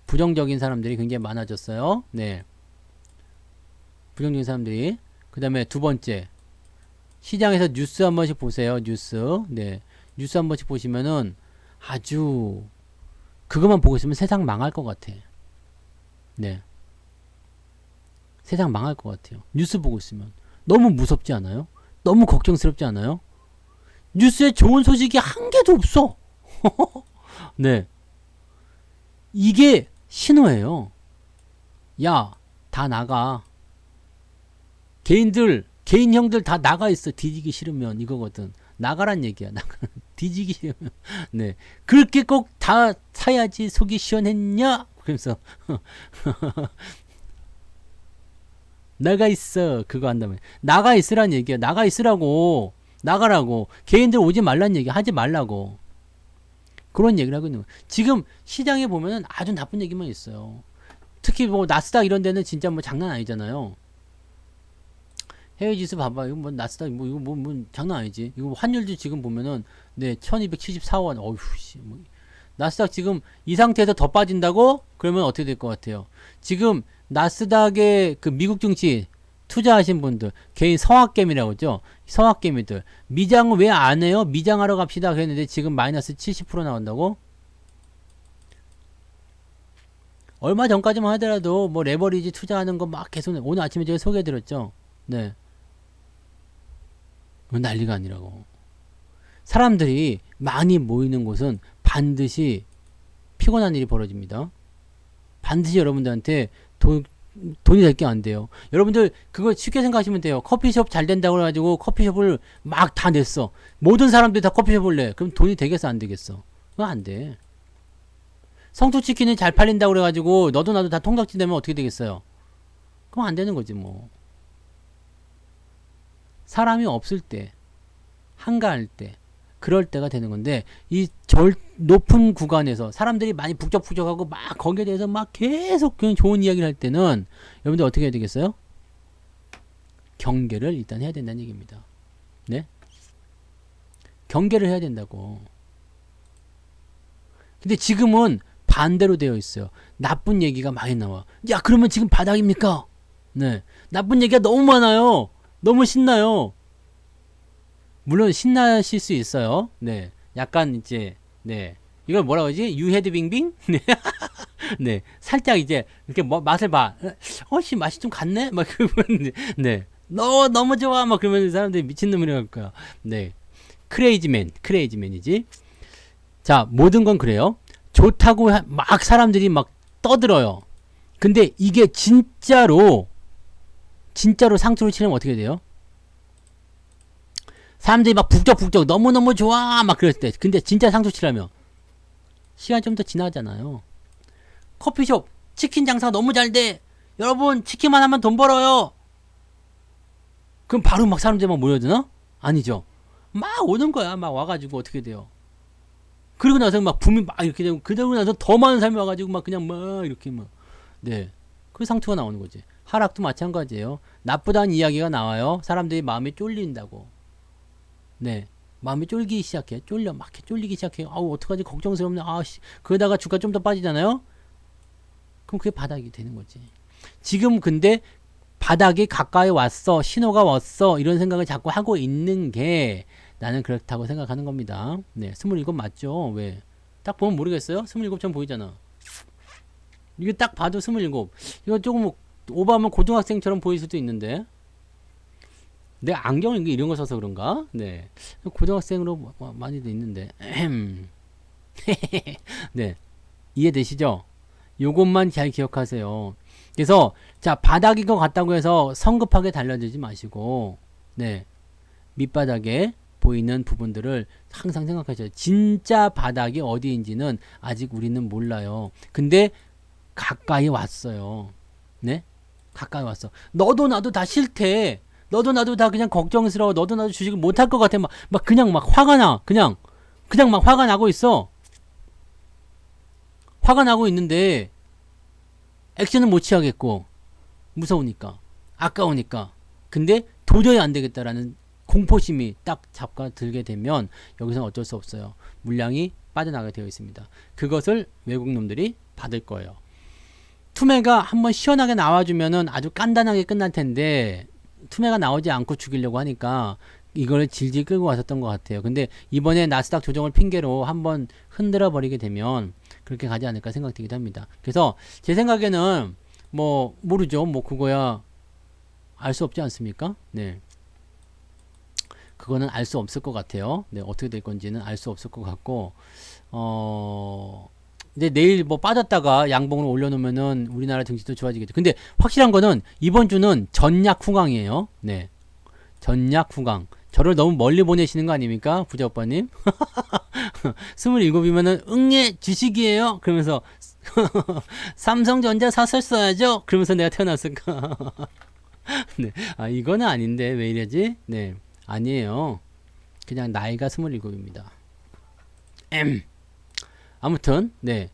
부정적인 사람들이 굉장히 많아졌어요. 네. 부정적인 사람들이. 그 다음에 두 번째. 시장에서 뉴스 한 번씩 보세요. 뉴스. 네. 뉴스 한 번씩 보시면은 아주 그것만 보고 있으면 세상 망할 것 같아. 네. 세상 망할 것 같아요. 뉴스 보고 있으면. 너무 무섭지 않아요? 너무 걱정스럽지 않아요? 뉴스에 좋은 소식이 한 개도 없어. 네. 이게 신호예요. 야, 다 나가. 개인 형들 다 나가 있어. 뒤지기 싫으면 이거거든. 나가란 얘기야. 뒤지기 싫으면. 네. 그렇게 꼭 다 사야지 속이 시원했냐? 그래서 나가 있어. 그거 한다면. 나가 있으란 얘기야. 나가 있으라고. 나가라고. 개인들 오지 말란 얘기 하지 말라고. 그런 얘기를 하고 있는 거야. 지금 시장에 보면은 아주 나쁜 얘기만 있어요. 특히 뭐 나스닥 이런 데는 진짜 뭐 장난 아니잖아요. 해외 지수 봐봐. 이거 뭐 나스닥 이거 뭐 장난 아니지. 이거 환율도 지금 보면은 네, 1274원. 어휴 씨. 뭐. 나스닥 지금 이 상태에서 더 빠진다고? 그러면 어떻게 될 것 같아요? 지금 나스닥의 그 미국 증시 투자하신 분들, 개인 서학개미라고 하죠. 서학개미들. 미장은 왜 안 해요? 미장하러 갑시다. 그랬는데 지금 마이너스 70% 나온다고? 얼마 전까지만 하더라도 뭐 레버리지 투자하는 거 막 계속, 오늘 아침에 제가 소개해드렸죠. 네. 난리가 아니라고. 사람들이 많이 모이는 곳은 반드시 피곤한 일이 벌어집니다. 반드시 여러분들한테 돈이 될 게 안 돼요. 여러분들 그거 쉽게 생각하시면 돼요. 커피숍 잘 된다고 해가지고 커피숍을 막 다 냈어. 모든 사람들이 다 커피숍을 내. 그럼 돈이 되겠어 안 되겠어? 그건 안 돼. 성투치킨이 잘 팔린다고 그래가지고 너도 나도 다 통닭집 되면 어떻게 되겠어요? 그럼 안 되는 거지 뭐. 사람이 없을 때, 한가할 때, 그럴 때가 되는 건데, 이 높은 구간에서 사람들이 많이 북적북적하고 막 거기에 대해서 막 계속 그냥 좋은 이야기를 할 때는 여러분들 어떻게 해야 되겠어요? 경계를 일단 해야 된다는 얘기입니다. 네? 경계를 해야 된다고. 근데 지금은 반대로 되어 있어요. 나쁜 얘기가 많이 나와. 야, 그러면 지금 바닥입니까? 네. 나쁜 얘기가 너무 많아요. 너무 신나요. 물론 신나실 수 있어요. 네. 약간 이제 네. 이걸 뭐라고 하지? 유헤드 빙빙? 네. 네. 살짝 이제 이렇게 뭐 맛을 봐. 씨 맛이 좀 갔네? 막 그러면 네. 너무 좋아. 막 그러면 사람들이 미친놈이라고 할 거야. 네. 크레이지맨이지. 자, 모든 건 그래요. 좋다고 막 사람들이 막 떠들어요. 근데 이게 진짜로 상투를 치려면 어떻게 돼요? 사람들이 막 북적북적 너무너무 좋아 막 그럴 때, 근데 진짜 상투 치려면 시간 좀 더 지나잖아요. 커피숍 치킨 장사가 너무 잘 돼. 여러분 치킨만 하면 돈 벌어요. 그럼 바로 막 사람들이 막 모여드나? 아니죠. 막 오는 거야. 막 와가지고 어떻게 돼요? 그리고 나서 막 붐이 막 이렇게 되고, 그러고 나서 더 많은 사람이 와가지고 막 그냥 막 이렇게 막 네. 그 상투가 나오는 거지. 하락도 마찬가지예요. 나쁘다는 이야기가 나와요. 사람들이 마음이 쫄린다고. 네. 마음이 쫄기 시작해. 막 쫄리기 시작해. 아우, 어떡하지? 걱정스럽네. 아씨. 그러다가 주가 좀 더 빠지잖아요? 그럼 그게 바닥이 되는 거지. 지금 근데 바닥이 가까이 왔어. 신호가 왔어. 이런 생각을 자꾸 하고 있는 게 나는 그렇다고 생각하는 겁니다. 네. 27 맞죠? 왜? 딱 보면 모르겠어요? 27점 보이잖아. 이게 딱 봐도 27. 이거 조금 오버하면 고등학생처럼 보일 수도 있는데. 내 안경을 이런 거 써서 그런가? 네. 고등학생으로 많이도 있는데. 네. 이해되시죠? 요것만 잘 기억하세요. 그래서, 자, 바닥인 것 같다고 해서 성급하게 달려들지 마시고, 네. 밑바닥에 보이는 부분들을 항상 생각하셔야 돼요. 진짜 바닥이 어디인지는 아직 우리는 몰라요. 근데 가까이 왔어요. 네? 가까이 왔어. 너도 나도 다 싫대. 너도 나도 다 그냥 걱정스러워. 너도 나도 주식을 못할 것 같아. 막 그냥 막 화가 나. 그냥 막 화가 나고 있어. 화가 나고 있는데 액션은 못 취하겠고 무서우니까 아까우니까. 근데 도저히 안 되겠다라는 공포심이 딱 잡아들게 되면 여기서는 어쩔 수 없어요. 물량이 빠져나가게 되어 있습니다. 그것을 외국 놈들이 받을 거예요. 투매가 한번 시원하게 나와주면은 아주 간단하게 끝날 텐데 투매가 나오지 않고 죽이려고 하니까 이걸 질질 끌고 왔었던 것 같아요. 근데 이번에 나스닥 조정을 핑계로 한번 흔들어 버리게 되면 그렇게 가지 않을까 생각되기도 합니다. 그래서 제 생각에는 뭐 모르죠. 뭐 그거야 알 수 없지 않습니까? 네. 그거는 알 수 없을 것 같아요. 네, 어떻게 될 건지는 알 수 없을 것 같고, 이제 내일 뭐 빠졌다가 양봉을 올려놓으면은 우리나라 증시도 좋아지겠죠. 근데 확실한 거는 이번 주는 전약 후강이에요. 네. 전약 후강. 저를 너무 멀리 보내시는 거 아닙니까? 부자 오빠님? 27이면은 응애 주식이에요? 그러면서 삼성전자 샀었어야죠? 그러면서 내가 태어났을까? 네. 아, 이거는 아닌데, 왜 이러지? 네. 아니에요. 그냥 나이가 27입니다. 아무튼, 네.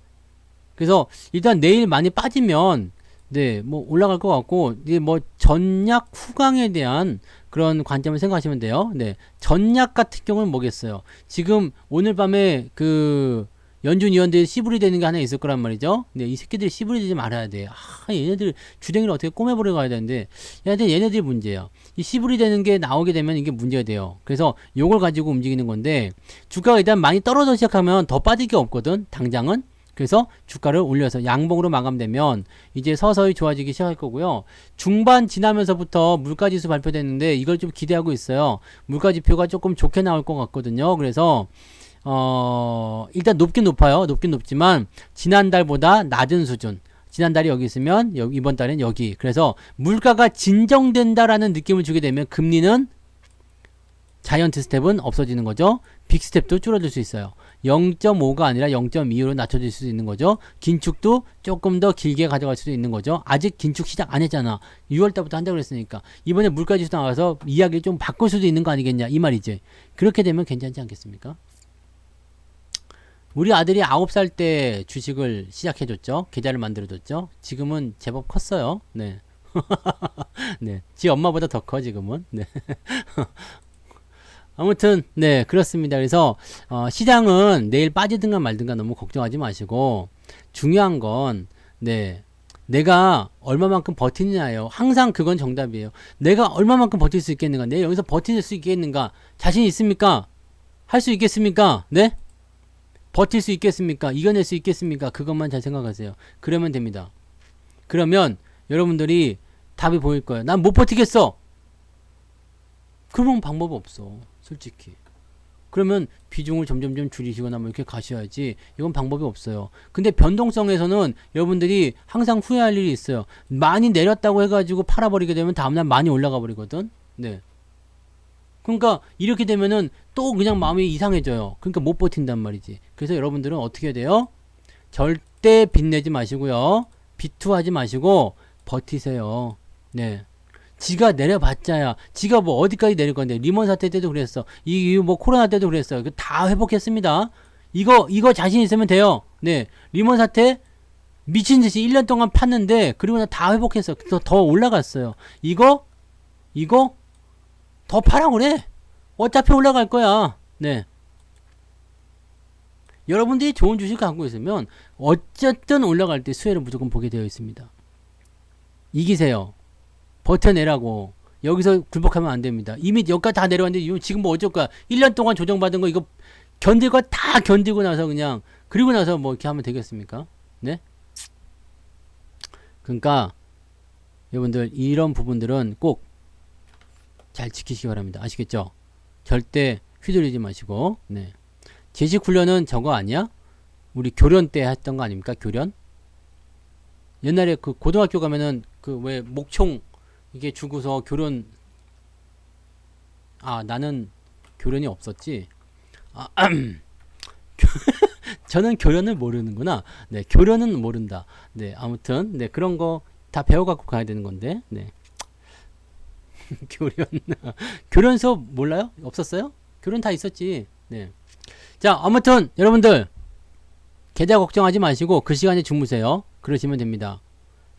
그래서 일단 내일 많이 빠지면, 네, 뭐 올라갈 것 같고, 이제 뭐 전약 후강에 대한 그런 관점을 생각하시면 돼요. 네. 전약 같은 경우는 뭐겠어요? 지금 오늘 밤에 그 연준 위원들이 씨부리 되는 게 하나 있을 거란 말이죠. 네, 이 새끼들이 씨부리 되지 말아야 돼. 아, 얘네들 주댕이를 어떻게 꼬매버려 가야 되는데, 얘네들이 문제야. 이 씨부리 되는 게 나오게 되면 이게 문제가 돼요. 그래서 요걸 가지고 움직이는 건데, 주가가 일단 많이 떨어져 시작하면 더 빠질 게 없거든, 당장은. 그래서 주가를 올려서 양봉으로 마감되면 이제 서서히 좋아지기 시작할 거고요. 중반 지나면서부터 물가지수 발표됐는데 이걸 좀 기대하고 있어요. 물가지표가 조금 좋게 나올 것 같거든요. 그래서 일단 높긴 높아요. 높긴 높지만 지난달보다 낮은 수준. 지난달이 여기 있으면 이번 달엔 여기. 그래서 물가가 진정된다라는 느낌을 주게 되면 금리는 자이언트 스텝은 없어지는 거죠. 빅 스텝도 줄어들 수 있어요. 0.5가 아니라 0.25로 낮춰질 수도 있는 거죠. 긴축도 조금 더 길게 가져갈 수도 있는 거죠. 아직 긴축 시작 안 했잖아. 6월달부터 한다고 그랬으니까. 이번에 물가지수 나와서 이야기를 좀 바꿀 수도 있는 거 아니겠냐 이 말이지. 그렇게 되면 괜찮지 않겠습니까? 우리 아들이 9살 때 주식을 시작해줬죠. 계좌를 만들어줬죠. 지금은 제법 컸어요. 네. 네. 지 엄마보다 더 커 지금은. 네. 아무튼 네 그렇습니다. 그래서 시장은 내일 빠지든가 말든가 너무 걱정하지 마시고 중요한 건 네 내가 얼마만큼 버티느냐예요. 항상 그건 정답이에요. 내가 얼마만큼 버틸 수 있겠는가, 내가 여기서 버틸 수 있겠는가, 자신 있습니까? 할 수 있겠습니까? 네? 버틸 수 있겠습니까? 이겨낼 수 있겠습니까? 그것만 잘 생각하세요. 그러면 됩니다. 그러면 여러분들이 답이 보일 거예요. 난 못 버티겠어. 그러면 방법 없어. 솔직히. 그러면 비중을 점점점 줄이시거나 뭐 이렇게 가셔야지. 이건 방법이 없어요. 근데 변동성에서는 여러분들이 항상 후회할 일이 있어요. 많이 내렸다고 해가지고 팔아버리게 되면 다음날 많이 올라가 버리거든. 네. 그러니까 이렇게 되면은 또 그냥 마음이 이상해져요. 그러니까 못 버틴단 말이지. 그래서 여러분들은 어떻게 해야 돼요? 절대 빚내지 마시고요. 비투하지 마시고 버티세요. 네. 지가 내려봤자야. 지가 뭐 어디까지 내릴 건데. 리먼 사태 때도 그랬어. 이 뭐 코로나 때도 그랬어요. 다 회복했습니다. 이거 자신 있으면 돼요. 네. 리먼 사태 미친 듯이 1년 동안 팠는데 그리고 나 다 회복했어. 더 올라갔어요. 이거 더 파라 그래. 어차피 올라갈 거야. 네. 여러분들이 좋은 주식 갖고 있으면 어쨌든 올라갈 때 수혜를 무조건 보게 되어 있습니다. 이기세요. 버텨내라고. 여기서 굴복하면 안 됩니다. 이미 여기까지 다 내려왔는데 지금 뭐 어쩔 거야. 1년 동안 조정받은 거 이거 견딜 거 다 견디고 나서 그냥 그리고 나서 뭐 이렇게 하면 되겠습니까? 네? 그러니까 여러분들 이런 부분들은 꼭 잘 지키시기 바랍니다. 아시겠죠? 절대 휘둘리지 마시고. 네. 제식 훈련은 저거 아니야? 우리 교련 때 했던 거 아닙니까? 교련? 옛날에 그 고등학교 가면은 그 왜 목총 이게 주고서 교련, 나는 교련이 없었지. 저는 교련을 모르는구나. 네, 교련은 모른다. 네, 아무튼 네 그런 거 다 배워갖고 가야 되는 건데. 네. 교련. 교련 수업 몰라요? 없었어요? 교련 다 있었지. 네. 자, 아무튼 여러분들 계좌 걱정하지 마시고 그 시간에 주무세요. 그러시면 됩니다.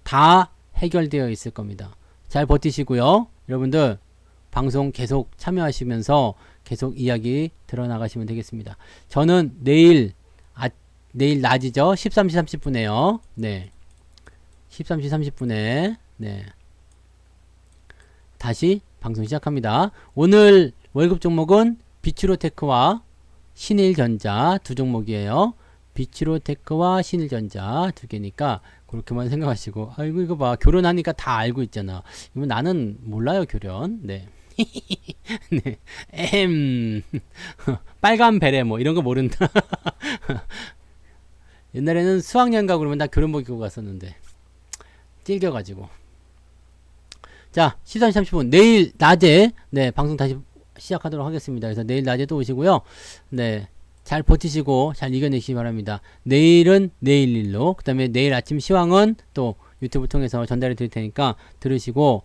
다 해결되어 있을 겁니다. 잘 버티시고요. 여러분들 방송 계속 참여하시면서 계속 이야기 들어나가시면 되겠습니다. 저는 내일 낮이죠. 13시 30분에요. 네. 13시 30분에 네. 다시 방송 시작합니다. 오늘 월급 종목은 비추로테크와 신일전자 두 종목이에요. 비추로테크와 신일전자 두 개니까 그렇게만 생각하시고, 아이고 이거 봐, 결혼하니까 다 알고 있잖아. 이거 나는 몰라요, 결혼. 네. 네. 빨간 베레 뭐 이런 거 모른다. 옛날에는 수학여행 가고 그러면 다 교련복 입고 갔었는데 찔겨가지고. 자, 13시 30분 내일 낮에 네 방송 다시 시작하도록 하겠습니다. 그래서 내일 낮에 또 오시고요. 네, 잘 버티시고 잘 이겨내시기 바랍니다. 내일은 내일 일로, 그 다음에 내일 아침 시황은 또 유튜브 통해서 전달해 드릴 테니까 들으시고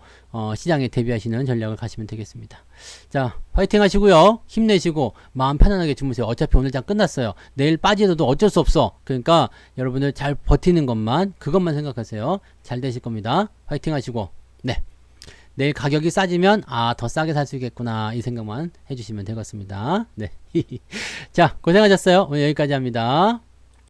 시장에 대비하시는 전략을 가시면 되겠습니다. 자, 화이팅 하시고요. 힘내시고 마음 편안하게 주무세요. 어차피 오늘 장 끝났어요. 내일 빠지더라도 어쩔 수 없어. 그러니까 여러분들 잘 버티는 것만, 그것만 생각하세요. 잘 되실 겁니다. 화이팅 하시고, 네, 내일 가격이 싸지면 더 싸게 살 수 있겠구나 이 생각만 해주시면 되겠습니다. 네. 자, 고생하셨어요. 오늘 여기까지 합니다.